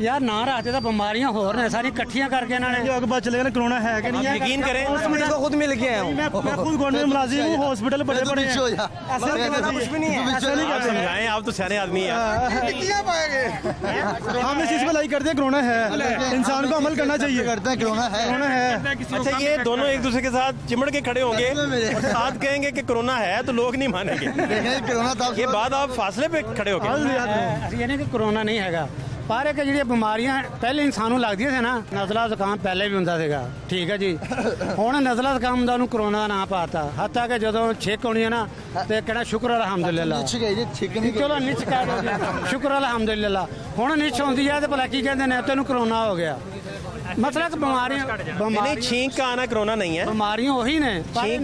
यार ना रखते तो बीमारियां होर ने सारी इकट्ठियां करके इन्होंने जो आगे पता चलेगा ना कोरोना है कि नहीं है। यकीन करें, इसको खुद मिल गया हूं। मैं खुद गवर्नमेंट मुलाजिम हूं, हॉस्पिटल बड़े बड़े हैं। ऐसा कुछ भी नहीं है। आप समझाएं, आप तो सियाने आदमी हैं। हम इस चीज पे लाई करते हैं, कोरोना है, इंसान को अमल करना चाहिए। करते हैं, कोरोना है। अच्छा, ये दोनों एक दूसरे के साथ चिमड़ के खड़े होंगे और साथ कहेंगे कि कोरोना है, तो लोग नहीं मानेंगे। ये बात आप फासले पे खड़े होंगे। ये नहीं कि कोरोना नहीं हैगा, पर एक ਜਿਹੜੀਆਂ ਬਿਮਾਰੀਆਂ ਪਹਿਲੇ ਇਨਸਾਨ ਨੂੰ ਲੱਗਦੀਆਂ ਸੀ ਨਾ, ਨਜ਼ਲਾ ਜ਼ੁਕਾਮ ਪਹਿਲੇ ਵੀ ਹੁੰਦਾ ਸੀਗਾ, ਠੀਕ ਹੈ ਜੀ। ਹੁਣ ਨਜ਼ਲਾ ਜ਼ੁਕਾਮ ਦਾ ਉਹਨੂੰ ਕੋਰੋਨਾ ਦਾ ਨਾਂ ਪਾਤਾ, ਹੱਤਾ ਕਿ ਜਦੋਂ ਛਿੱਕ ਹੋਣੀ ਹੈ ਨਾ ਤੇ ਕਿਹੜਾ ਸ਼ੁਕਰ ਅਲਹਮਦੁਲਿਲਾ, ਚਲੋ ਨਿੱਛ ਕਹਿ ਦੋ, ਸ਼ੁਕਰ ਅਲਹਮਦੁਲਿਲਾ। ਹੁਣ ਨਿੱਛ ਹੁੰਦੀ ਹੈ ਤੇ ਭਲਾ ਕੀ ਕਹਿੰਦੇ ਨੇ, ਤੈਨੂੰ ਕੋਰੋਨਾ ਹੋ ਗਿਆ। मतलब नहीं, छींक का आना कोरोना नहीं है, बीमारियां वही ने। छींक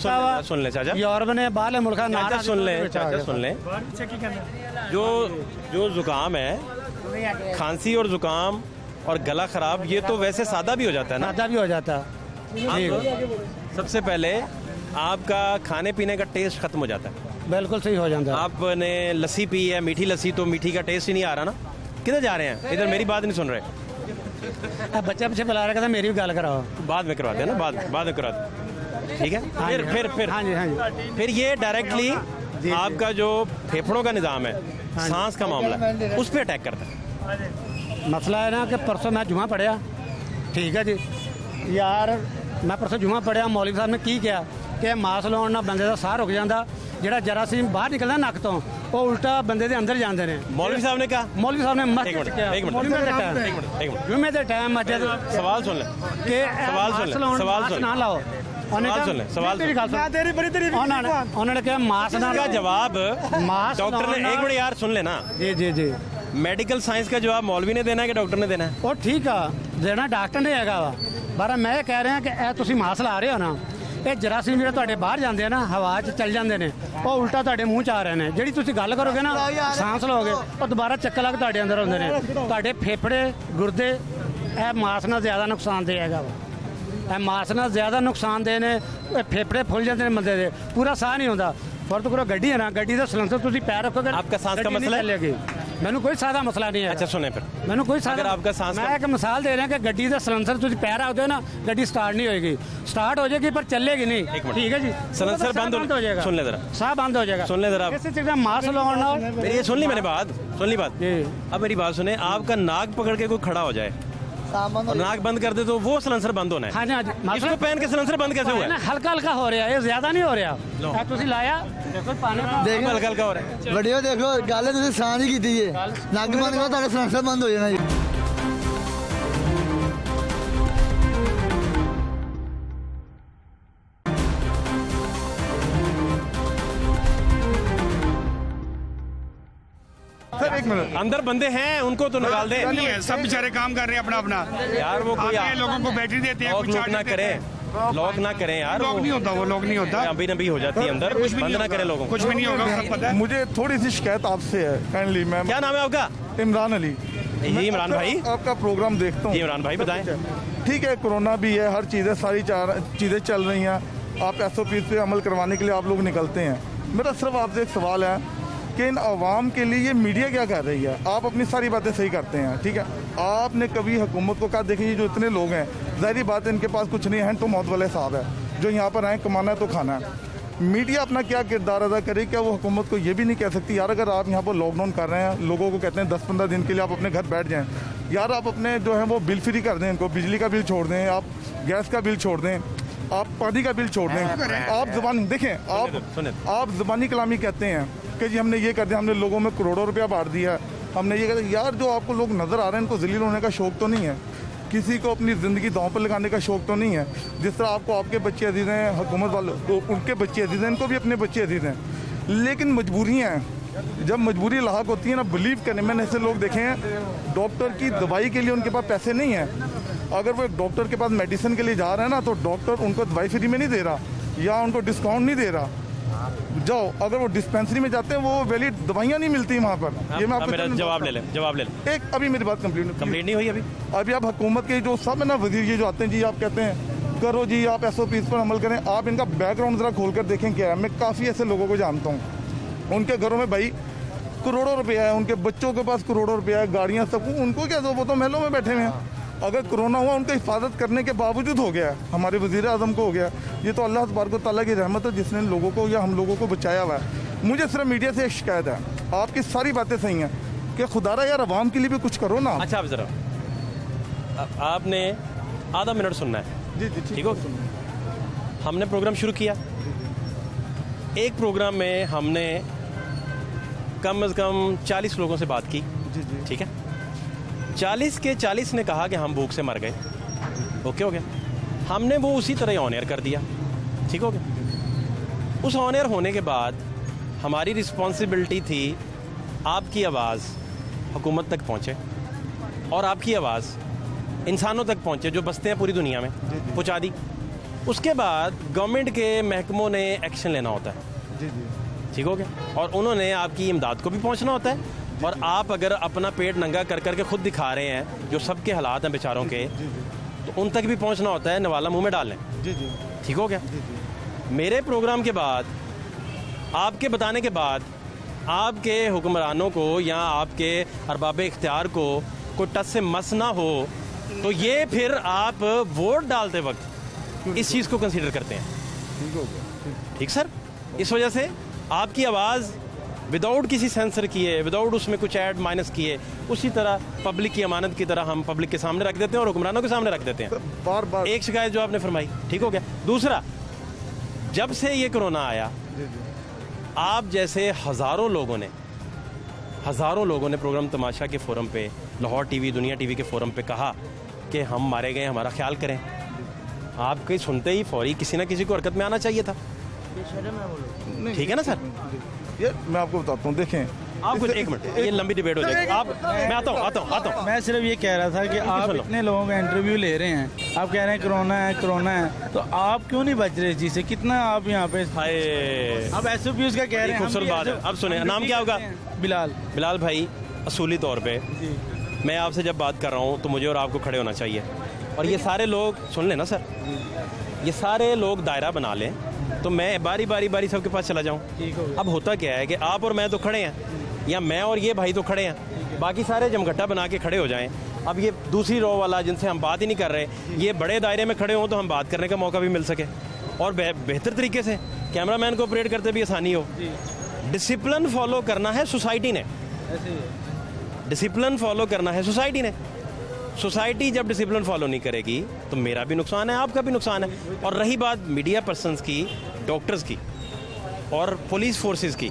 का सुन ले चाचा, यूरोप ने बाहर मुल्क चाचा सुन ले, जो जुकाम है, खांसी और जुकाम और गला खराब, ये तो वैसे सादा भी हो जाता है ना? सादा भी हो जाता है। सबसे पहले आपका खाने पीने का टेस्ट खत्म हो जाता है। बिल्कुल सही हो जाता है। आपने लस्सी पी है, मीठी लस्सी, तो मीठी का टेस्ट ही नहीं आ रहा ना। किधर जा रहे हैं? इधर मेरी बात नहीं सुन रहे। बच्चा पीछे बुला रहा था, मेरी भी गाल कराओ। बाद में करवाते हैं ना, बाद में करवाते, ठीक है। फिर हाँ जी। फिर ये डायरेक्टली आपका जो फेफड़ों का निज़ाम है, सांस का मामला, उस पर अटैक करता है। मसला है ना कि परसों मैं जुमा पढ़िया, ठीक है जी यार, मैं परसों जुमा पढ़िया, मौलवी साहब ने की किया कि मास्क लाउण नाल बंदे दा साह रुक जाता, ਜਿਹੜਾ ਜਰਾਸੀਮ ਬਾਹਰ ਨਿਕਲਦਾ ਨੱਕ ਤੋਂ ਉਹ ਉਲਟਾ ਬੰਦੇ ਦੇ ਅੰਦਰ ਜਾਂਦੇ ਨੇ। मौलवी साहब ने कहा, ਮੌਲਵੀ ਸਾਹਿਬ ਨੇ एक ਮਸਜਿਦ मिनट, ਕਿਹਾ एक मिनट, ਜੁਮੇ ਦੇ एक ਟਾਈਮ मिनट, एक मिनट, ਜੁਮੇ ਦੇ ਟਾਈਮ ਮਸਜਿਦ सवाल सुन ले, ਕਿ सवाल सुन ले, सवाल सुन ले। ਨਾ ਲਾਓ। ਉਹਨੇ सवाल ਕਿਹਾ- सुन ले, सवाल ਮੇਰੀ ਗੱਲ ਸੁਣ। तेरी बड़ी तेरी ਉਹਨਾਂ ਨੇ ਕਿਹਾ ਮਾਸ ਨਾ इसका जवाब मास्क डॉक्टर ने, लाना- एक मिनट यार सुन लेना, जी जी जी, मेडिकल साइंस का जवाब मौलवी ने देना है कि डॉक्टर ने देना है? ਉਹ ਠੀਕ ਆ ਦੇਣਾ ਡਾਕਟਰ ਨੇ ਹੈਗਾ ਵਾ, ਪਰ ਮੈਂ ਇਹ ਕਹਿ ਰਿਹਾ ਕਿ ਇਹ ਤੁਸੀਂ ਮਾਸ ਲਾ ਰਹੇ ਹੋ ਨਾ, ਇਹ ਜਰਾਸੀਮ ਜਿਹੜੇ ਤੁਹਾਡੇ ਬਾਹਰ ਜਾਂਦੇ ਆ ਨਾ, ਹਵਾ 'ਚ ਚੱਲ ਜਾਂਦੇ ਨੇ, ਉਹ ਉਲਟਾ ਤੁਹਾਡੇ ਮੂੰਹ 'ਚ ਆ ਰਹੇ ਨੇ। ਜਿਹੜੀ ਤੁਸੀਂ ਗੱਲ ਕਰੋਗੇ ਨਾ, ਸਾਂਸ ਲਓਗੇ, ਉਹ ਦੁਬਾਰਾ ਚੱਕਰ ਲੱਗ ਤੁਹਾਡੇ ਅੰਦਰ ਹੁੰਦੇ ਨੇ। ਤੁਹਾਡੇ ਫੇਫੜੇ, ਗੁਰਦੇ ਇਹ ਮਾਸ ਨਾਲ ਜ਼ਿਆਦਾ ਨੁਕਸਾਨਦੇਹ ਹੈਗਾ ਵਾ। ਇਹ ਮਾਸ ਨਾਲ ਜ਼ਿਆਦਾ ਨੁਕਸਾਨਦੇਹ ਨੇ। ਇਹ ਫੇਫੜੇ ਫੁੱਲ ਜਾਂਦੇ ਨੇ ਬੰਦੇ ਦੇ, ਪੂਰਾ ਸਾਹ ਨਹੀਂ ਹੁੰਦਾ। ਫਰਜ਼ ਕਰੋ ਗੱਡੀ ਹੈ ਨਾ, ਗੱਡੀ ਦਾ ਸਿਲੰਡਰ ਤੁਸੀਂ ਪੈਰ ਰੱਖੋਗੇ, आपका सांस का ਗੱਡੀ नहीं मसला है? चलेगी। ਮੈਨੂੰ ਕੋਈ ਸਾਦਾ ਮਸਲਾ ਨਹੀਂ ਹੈ। अच्छा सुने फिर, ਮੈਨੂੰ ਕੋਈ ਸਾਦਾ अगर आपका सांस ਮੈਂ ਇੱਕ ਮਿਸਾਲ ਦੇ ਰਿਹਾ ਕਿ ਗੱਡੀ ਦਾ ਸਿਲੰਡਰ ਤੁਸੀਂ ਪੈਰ ਰੱਖਦੇ ਹੋ ਨਾ, ਗੱਡੀ ਸਟਾਰਟ ਨਹੀਂ ਹੋਏਗੀ। ਸਟਾर्ट हो जाएगी पर चलेगी नहीं। ठीक है जी, सिलेंसर बंद हो जाएगा, सुन ले जरा, साह बंद हो जाएगा। सुन ले जरा, इसी चीज में मास्क लगाना। ये सुन ली मैंने बात, सुन ली बात। अब मेरी बात सुने, आपका नाक पकड़ के कोई खड़ा हो जाए और नाक बंद कर दे तो वो सिलेंसर बंद होना है। हाँ जी, हाँ जी। इसको पहन के सिलेंसर बंद कैसे हुआ है? हल्का हल्का हो रहा है, ये ज्यादा नहीं हो रहा। ਤੁਸੀਂ ਲਾਇਆ ਦੇਖੋ ਪਾਣੀ देखो हल्का हल्का हो रहा है। ਵੱਡਿਓ ਦੇਖੋ ਗੱਲ ਤੁਸੀਂ ਸਾਂ ਨਹੀਂ ਕੀਤੀ ਜੇ ਨੱਕ ਬੰਦ ਕਰੋ ਤੁਹਾਡਾ ਸਿਲੰਡਰ ਬੰਦ ਹੋ ਜਾਣਾ ਜੀ। सर एक मिनट, अंदर बंदे हैं, उनको तो निकाल दे। नहीं है, सब बेचारे काम कर रहे हैं अपना अपना यार वो कोई आके लोगों को बैटरी देते हैं, लॉक कुछ लॉक चार्ज ना देते करें, हैं। लॉक ना करें यार, लॉक नहीं होता, वो लॉक नहीं होता, अभी नबी हो जाती है अंदर, कुछ भी बंद नहीं ना होगा, करें लोगों को। कुछ भी नहीं होगा, सब पता है। मुझे थोड़ी सी शिकायत आपसे है, काइंडली मैम। क्या नाम है आपका? इमरान अली। जी इमरान भाई, आपका प्रोग्राम देखता हूँ। जी इमरान भाई बताएं। ठीक है, कोरोना भी है, हर चीज़ें सारी चीज़ें चल रही हैं, आप SOP पे अमल करवाने के लिए आप लोग निकलते हैं। मेरा सिर्फ आपसे एक सवाल है कि इन आवाम के लिए ये मीडिया क्या कर रही है? आप अपनी सारी बातें सही करते हैं, ठीक है, आपने कभी हुकूमत को कहा देखिए जो इतने लोग हैं, ज़ाहिर बात है इनके पास कुछ नहीं है, तो मौत वाले साहब है जो यहाँ पर आए, कमाना है तो खाना है। मीडिया अपना क्या किरदार अदा करे? क्या वो हुकूमत को ये भी नहीं कह सकती यार अगर आप यहाँ पर लॉकडाउन कर रहे हैं, लोगों को कहते हैं 10-15 दिन के लिए आप अपने घर बैठ जाएं, यार आप अपने जो है वो बिल फ्री कर दें, इनको बिजली का बिल छोड़ दें, आप गैस का बिल छोड़ दें, आप पानी का बिल छोड़ दें। आप ज़बान देखें, आप ज़बानी कलामी कहते हैं कि जी हमने ये कर दिया, हमने लोगों में करोड़ों रुपया बांट दिया, हमने ये कर दिया। यार जो आपको लोग नज़र आ रहे हैं इनको ज़लील होने का शौक़ तो नहीं है, किसी को अपनी ज़िंदगी दांव पर लगाने का शौक़ तो नहीं है। जिस तरह आपको आपके बच्चे अजीज़ हैं, हुकूमत वाले उनके बच्चे अजीज़ हैं, इनको भी अपने बच्चे अजीज़ हैं, लेकिन मजबूरियाँ हैं। जब मजबूरी लाहक होती है ना, बिलीव करें, मैंने ऐसे लोग देखे हैं डॉक्टर की दवाई के लिए उनके पास पैसे नहीं हैं, अगर वो एक डॉक्टर के पास मेडिसिन के लिए जा रहे हैं ना, तो डॉक्टर उनको दवाई फ्री में नहीं दे रहा या उनको डिस्काउंट नहीं दे रहा। जाओ, अगर वो डिस्पेंसरी में जाते हैं वो वैलिड दवाइयाँ नहीं मिलती वहाँ पर। ये मैं आपको मेरा जवाब ले ले। एक अभी मेरी बात कंप्लीट नहीं हुई अभी आप हुकूमत के जो सब है ना वजीर, ये जो आते हैं जी, आप कहते हैं करो जी आप SOPs पर अमल करें, आप इनका बैकग्राउंड ज़रा खोल कर देखें क्या है। मैं काफ़ी ऐसे लोगों को जानता हूँ, उनके घरों में भाई करोड़ों रुपया है, उनके बच्चों के पास करोड़ों रुपया है, गाड़ियाँ सब, उनको क्या दो, वो तो महलों में बैठे हुए हैं। अगर कोरोना हुआ उनको हिफाजत करने के बावजूद हो गया, हमारे वज़ीर आज़म को हो गया, ये तो अल्लाह तबारक व तआला की रहमत है जिसने लोगों को या हम लोगों को बचाया हुआ है। मुझे सिर्फ मीडिया से एक शिकायत है, आपकी सारी बातें सही हैं कि खुदारा यार आवाम के लिए भी कुछ करो ना। अच्छा आप ज़रा, आपने आधा मिनट सुनना है। जी जी ठीक हो। हमने प्रोग्राम शुरू किया, एक प्रोग्राम में हमने कम से कम 40 लोगों से बात की। जी जी ठीक है, 40 के 40 ने कहा कि हम भूख से मर गए। ओके हो गया, हमने वो उसी तरह ऑन एयर कर दिया। ठीक हो गया। उस ऑन एयर होने के बाद हमारी रिस्पॉन्सिबिलिटी थी आपकी आवाज़ हुकूमत तक पहुँचे और आपकी आवाज़ इंसानों तक पहुँचे जो बसते हैं पूरी दुनिया में, पहुँचा दी। उसके बाद गवर्नमेंट के महकमों ने एक्शन लेना होता है। जी जी ठीक हो गया, और उन्होंने आपकी इमदाद को भी पहुँचना होता है। और आप अगर अपना पेट नंगा कर करके खुद दिखा रहे हैं जो सबके हालात हैं बेचारों के, तो उन तक भी पहुंचना होता है, नवाला मुंह में डाल लें। जी जी ठीक हो गया। मेरे प्रोग्राम के बाद, आपके बताने के बाद, आपके हुक्मरानों को या आपके अरबाब इख्तियार को कोई टस से मस ना हो, तो ये फिर आप वोट डालते वक्त इस चीज़ को कंसीडर करते हैं। ठीक हो गया। ठीक सर, इस वजह से आपकी आवाज़ विदाउट किसी सेंसर किए, विदाउट उसमें कुछ ऐड माइनस किए, उसी तरह पब्लिक की अमानत की तरह हम पब्लिक के सामने रख देते हैं और हुक्मरानों के सामने रख देते हैं। बार बार एक शिकायत जो आपने फरमाई, ठीक हो गया। दूसरा, जब से ये कोरोना आया आप जैसे हज़ारों लोगों ने प्रोग्राम तमाशा के फोरम पे, लाहौर टीवी, दुनिया टीवी के फोरम पे कहा कि हम मारे गए, हमारा ख्याल करें। आपके सुनते ही फौरी किसी ना किसी को हरकत में आना चाहिए था। ठीक है ना सर? ये मैं आपको बताता हूँ, देखें आप कुछ एक मिनट, ये लंबी डिबेट हो जाएगी। आप मैं आता हूँ। मैं सिर्फ ये कह रहा था कि आप इतने लोगों का इंटरव्यू ले रहे हैं, आप कह रहे हैं कोरोना है, तो आप क्यों नहीं बच रहे इस चीज़ से? कितना आप यहाँ पे आप SOP का कह रहे हैं। खूबसूरत बात है। अब सुने, नाम क्या होगा? बिलाल भाई, असूली तौर पे मैं आपसे जब बात कर रहा हूँ तो मुझे और आपको खड़े होना चाहिए। और ये सारे लोग सुन लेना सर, ये सारे लोग दायरा बना लें तो मैं बारी सबके पास चला जाऊँ। अब होता क्या है कि आप और मैं तो खड़े हैं, या मैं और ये भाई तो खड़े हैं, बाकी सारे जमघटा बना के खड़े हो जाएं। अब ये दूसरी रो वाला जिनसे हम बात ही नहीं कर रहे, ये बड़े दायरे में खड़े हों तो हम बात करने का मौका भी मिल सके और बेहतर तरीके से कैमरामैन को ऑपरेट करते भी आसानी हो। डिसिप्लिन फॉलो करना है सोसाइटी ने, डिसिप्लिन फॉलो करना है सोसाइटी ने। सोसाइटी जब डिसिप्लिन फॉलो नहीं करेगी तो मेरा भी नुकसान है, आपका भी नुकसान है। और रही बात मीडिया पर्सन्स की, डॉक्टर्स की और पुलिस फोर्सेस की,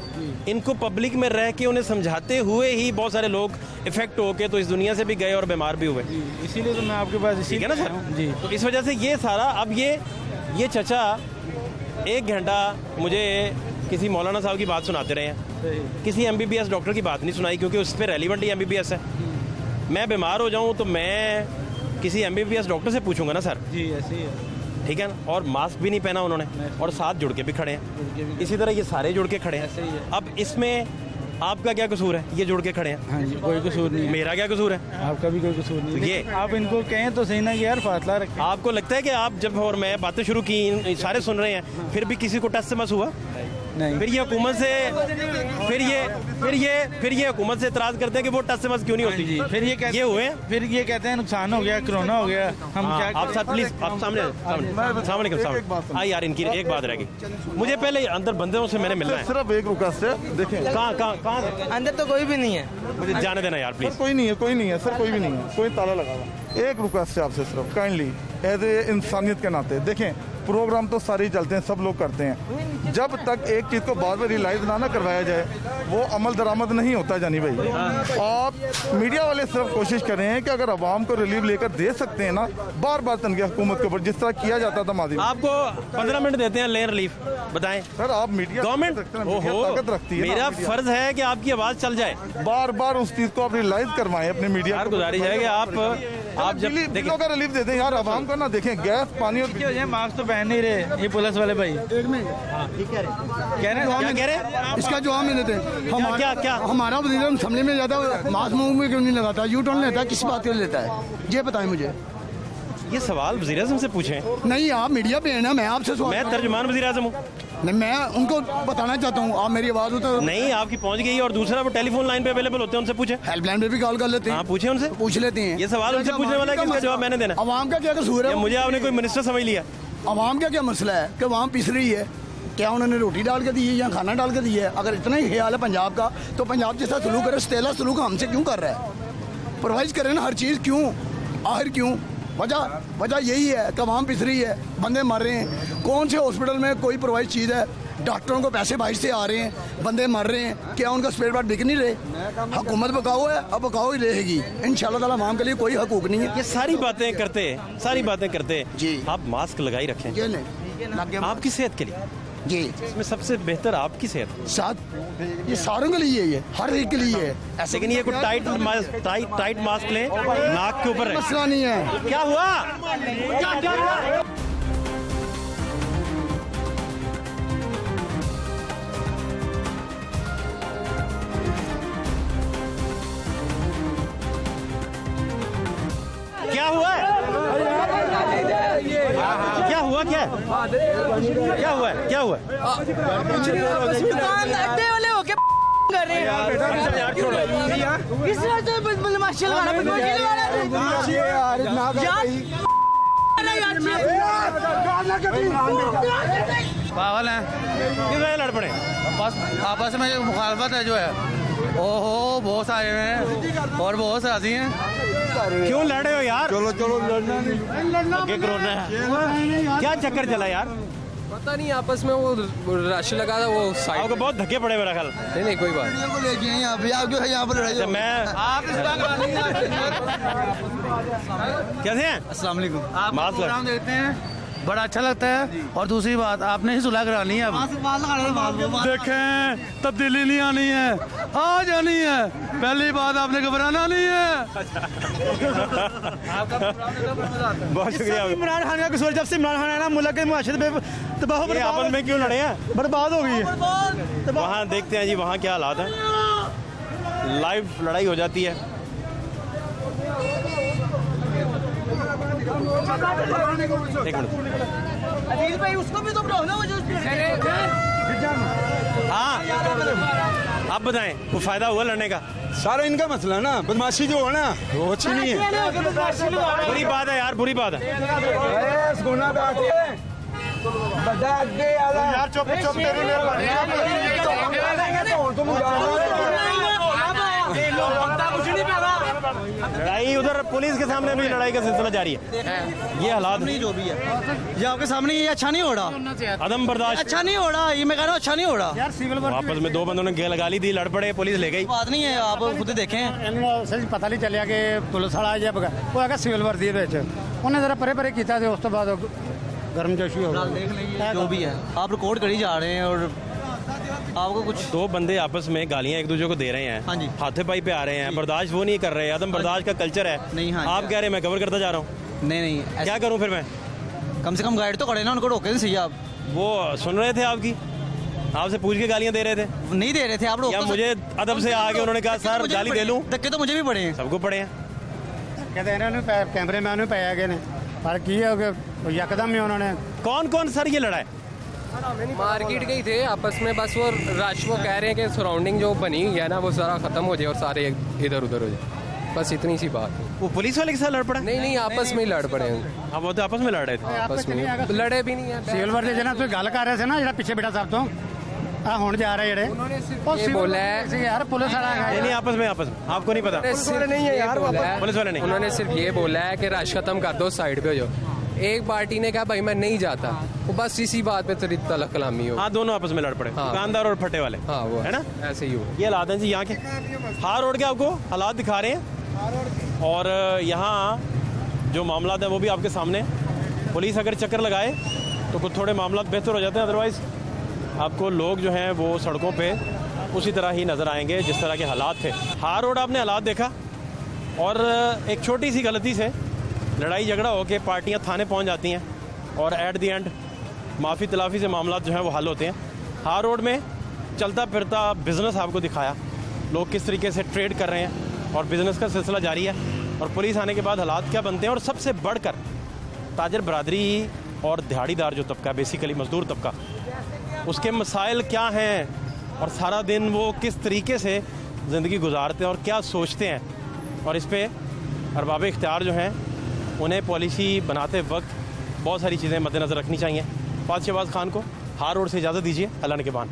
इनको पब्लिक में रह के उन्हें समझाते हुए ही बहुत सारे लोग इफेक्ट होके तो इस दुनिया से भी गए और बीमार भी हुए। इसीलिए तो मैं आपके पास, ठीक है ना सर जी। तो इस वजह से ये सारा, अब ये चचा 1 घंटा मुझे किसी मौलाना साहब की बात सुनाते रहे हैं, किसी MBBS डॉक्टर की बात नहीं सुनाई, क्योंकि उस पर रेलिवेंट ही MBBS है। मैं बीमार हो जाऊँ तो मैं किसी MBBS डॉक्टर से पूछूंगा ना सर जी, ऐसे ही है। ठीक है ना? और मास्क भी नहीं पहना उन्होंने और साथ जुड़ के भी खड़े हैं। इसी तरह ये सारे जुड़ के खड़े हैं। अब इसमें आपका क्या कसूर है? ये जुड़ के खड़े हैं। हाँ जी, कोई कसूर नहीं। मेरा क्या कसूर है? आपका भी कोई कसूर नहीं। ये आप इनको कहें तो सही ना कि यार फासला रखें। आपको लगता है कि आप जब और मैं बातें शुरू की, सारे सुन रहे हैं, फिर भी किसी को टच से मस हुआ नहीं? फिर ये हुकूमत से फिर ये हुकूमत से इतराज करते हैं कि वो टच से मस क्यों नहीं होती जी। फिर ये कहते हैं नुकसान हो गया, कोरोना हो गया, हम क्या? आप साथ प्लीज, आप सामने यार, इनकी एक बात रहेगी, मुझे पहले अंदर बंदों से मैंने मिलना है। सिर्फ एक रिक्वेस्ट है, देखें कहाँ अंदर तो कोई भी नहीं है, मुझे जाने देना यार प्लीज। कोई नहीं है सर, कोई भी नहीं है, कोई ताला लगा हुआ। एक रिक्वेस्ट है आपसे सिर्फ, काइंडली एज ए इंसानियत के नाते देखें, प्रोग्राम तो सारे ही चलते हैं, सब लोग करते हैं, जब तक एक चीज़ को बार बार रियलाइज ना करवाया जाए वो अमल दरामद नहीं होता। जानी भाई, आप मीडिया वाले सिर्फ कोशिश कर रहे हैं कि अगर अवाम को रिलीफ लेकर दे सकते हैं ना, बार बार तनख्वाह हुकूमत के ऊपर जिस तरह किया जाता था माजी में। आपको 15 मिनट देते हैं, लें रिलीफ, बताएं सर। आप मीडिया गवर्नमेंट ताकत रखती है, मेरा फर्ज है कि आपकी आवाज़ चल जाए। बार बार उस चीज़ को आप रियलाइज करवाएं अपने मीडिया। गुजारिश है कि आप जब बिलों का रिलीफ दे दें यार, आवाम को ना देखें गैस पानी और मास्क तो पहन नहीं रहे ये पुलिस वाले भाई। एक मिनट कह रहे हैं इसका जवाब नहीं देते। क्या हमारा वज़ीर असेंबली में जाता है, मास्क मुंह में क्यों नहीं लगाता, यू टर्न लेता है, किस बात के लिए लेता है, ये बताएं मुझे। ये सवाल वज़ीर आज़म से पूछें। नहीं, आप मीडिया पे है ना, मैं आपसे सवाल, मैं तर्जुमान वज़ीर आज़म हूँ। नहीं, मैं उनको बताना चाहता हूँ, आप मेरी आवाज़ तो नहीं आपकी पहुँच गई। और दूसरा, वो टेलीफोन लाइन पे अवेलेबल होते हैं, उनसे पूछे, हेल्पलाइन पे भी कॉल कर लेते हैं। हाँ पूछे, उनसे पूछ लेते हैं। ये सवाल उनसे पूछने वाला है कि इसका जवाब मैंने देना। अवाम का क्या कसूर है? मुझे आपने कोई मिनिस्टर समझ लिया? अवाम का क्या मसला है कि अवाम पिस रही है, क्या उन्होंने रोटी डाल के दी है या खाना डाल के दी है? अगर इतना ही ख्याल है पंजाब का तो पंजाब जैसा सलूक करे, सतेला सलूक हमसे क्यों कर रहा है? प्रोवाइड करें ना हर चीज़, क्यों आखिर क्यों? वजह यही है कि अवाम पिस रही है, बंदे मर रहे हैं। कौन से हॉस्पिटल में कोई प्रोवाइड चीज़ है? डॉक्टरों को पैसे बाहर से आ रहे हैं, बंदे मर रहे हैं, क्या उनका स्पेयर पार्ट बिक नहीं रहे? हुकूमत बकाऊ है, अब बकाऊ ही रहेगी इंशाल्लाह ताला। अवाम के लिए कोई हकूक नहीं है। ये सारी बातें करते जी, आप मास्क लगाई रखें आपकी सेहत के लिए जी। इसमें सबसे बेहतर आपकी सेहत, साथ ये सारों के लिए, ये हर एक के लिए है। लेकिन ये कोई टाइट मास्क लें नाक के ऊपर, मसला नहीं है। क्या हुआ? क्या हुआ? अड्डे वाले होके कर रहे पागल है, क्यों लड़ पड़े? आपस में मुखालफत है जो है, ओहो बहुत सारे हैं और बहुत राजी हैं। क्यों लड़ रहे हो यार? चलो लड़ना नहीं, आगे कोरोना है, क्या चक्कर चला यार? पता नहीं आपस में वो रश लगा था, वो साइड आपको बहुत धक्के पड़े मेरा ख्याल। नहीं कोई बात को लेके हैं यहाँ पे, आपको यहाँ पर लड़ाई हो। मैं कैसे हैं? अस्सलाम वालेकुम। आप प्रोग्राम देखते हैं, बड़ा अच्छा लगता है। और दूसरी बात, आपने ही सुलह करानी है। अब देखें, तब्दीली नहीं आनी है, आ जानी है। पहली बात, आपने घबराना नहीं है। बहुत शुक्रिया। इमरान खान का कसूर, जब से इमरान खान है ना, मुल्क के मुआशरे पे तबाह आपस में क्यों लड़े हैं? बर्बाद हो गई है। वहाँ देखते हैं जी वहाँ क्या हालात हैं। लाइव लड़ाई हो जाती है। एक मिनट। अजीज भाई उसको भी तो बुलाओ ना, हाँ आप बताएं, कोई फायदा हुआ लड़ने का? सारा इनका मसला ना, बदमाशी जो हो ना वो अच्छी नहीं है। बुरी बात है यार, बुरी बात है यार। चुप चुप तेरी लड़ाई उधर पुलिस के सामने भी लड़ाई का सिलसिला जारी है। ये हालात जो भी है ये आपके सामने, ये अच्छा नहीं हो रहा, अदम बर्दाश्त अच्छा नहीं हो रहा। ये मैं कह रहा हूँ अच्छा नहीं हो रहा यार। सिविल आपस में 2 बंदों ने लगा ली थी, लड़ पड़े, पुलिस ले गई। बात नहीं है, आप खुद देखें। सही पता नहीं चलिया कि पुलिस वाला जब वो है सिविल वर्दी उन्हें जरा परे परे किया, उस तो बाद गर्मजोशी हो गई। जो भी है आप रिकॉर्ड करी जा रहे हैं और आपको कुछ 2 बंदे आपस में गालियां एक दूसरे को दे रहे हैं। हाँ जी, हाथे-पाई पे आ रहे हैं, बर्दाश्त वो नहीं कर रहे। आदम बर्दाश्त का कल्चर है। नहीं, हाँ आप कह रहे हैं मैं कवर करता जा रहा हूँ। नहीं क्या करूँ फिर मैं? कम से कम गाइड तो खड़े ना, उनको रोके सही। आप वो सुन रहे थे आपकी, आपसे पूछ के गालियां दे रहे थे? नहीं दे रहे थे आप। या मुझे अदब से आगे उन्होंने कहा सर गाली दे लूँ? धक्के तो मुझे भी पड़े हैं, सबको पड़े हैं। कहते हैं कैमरे मैन पाया गए ने, पर की है यकदम ही उन्होंने। कौन कौन सर ये लड़ा है? मार्केट गई थे आपस में, बस वो रश, वो कह रहे हैं कि सराउंडिंग जो बनी हुई है ना वो सारा खत्म हो जाए और सारे इधर उधर हो जाए, बस इतनी सी बात। वो पुलिस वाले के साथ लड़ पड़ा? नहीं आपस में ही लड़ पड़े हैं। हाँ वो तो आपस में लड़ रहे थे। आपस में लड़े भी नहीं है। सिविल वर्दी जनाब तो गल कर रहे थे ना, जरा पीछे बेटा साहब तो हुण जा रहे जेडे ये बोला है यार पुलिस वाला नहीं आपस में आपको नहीं पता? नहीं है यार, पुलिस वाले नहीं। उन्होंने सिर्फ ये बोला है कि रश खत्म कर दो, साइड पे हो जाओ। एक पार्टी ने कहा भाई मैं नहीं जाता, वो बस इसी बात पे थोड़ी तलक कलामी हो। हाँ दोनों आपस में लड़ पड़े, दुकानदार और फटे वाले। हाँ वो है ना, ऐसे ही हो। ये हालात हैं जी यहाँ के। हार रोड के आपको हालात दिखा रहे हैं और यहाँ जो मामला है वो भी आपके सामने। पुलिस अगर चक्कर लगाए तो कुछ थोड़े मामला बेहतर हो जाते हैं, अदरवाइज़ आपको लोग जो हैं वो सड़कों पे उसी तरह ही नज़र आएंगे जिस तरह के हालात थे। हार रोड आपने हालात देखा और एक छोटी सी गलती से लड़ाई झगड़ा होकर पार्टियां थाने पहुंच जाती हैं और एट दी एंड माफ़ी तलाफ़ी से मामला जो हैं वो हल होते हैं। हार रोड में चलता फिरता बिज़नेस आपको दिखाया, लोग किस तरीके से ट्रेड कर रहे हैं और बिज़नेस का सिलसिला जारी है। और पुलिस आने के बाद हालात क्या बनते हैं, और सबसे बढ़कर ताजर बरादरी और दिहाड़ीदार जो तबका है, बेसिकली मज़दूर तबका, उसके मसाइल क्या हैं और सारा दिन वो किस तरीके से ज़िंदगी गुजारते हैं और क्या सोचते हैं। और इस पर अरबाब इख्तियार जो हैं उन्हें पॉलिसी बनाते वक्त बहुत सारी चीज़ें मद्देनज़र रखनी चाहिए। फातिह शहबाज खान को हार रोड से इजाज़त दीजिए। अल्लाह ने के बान।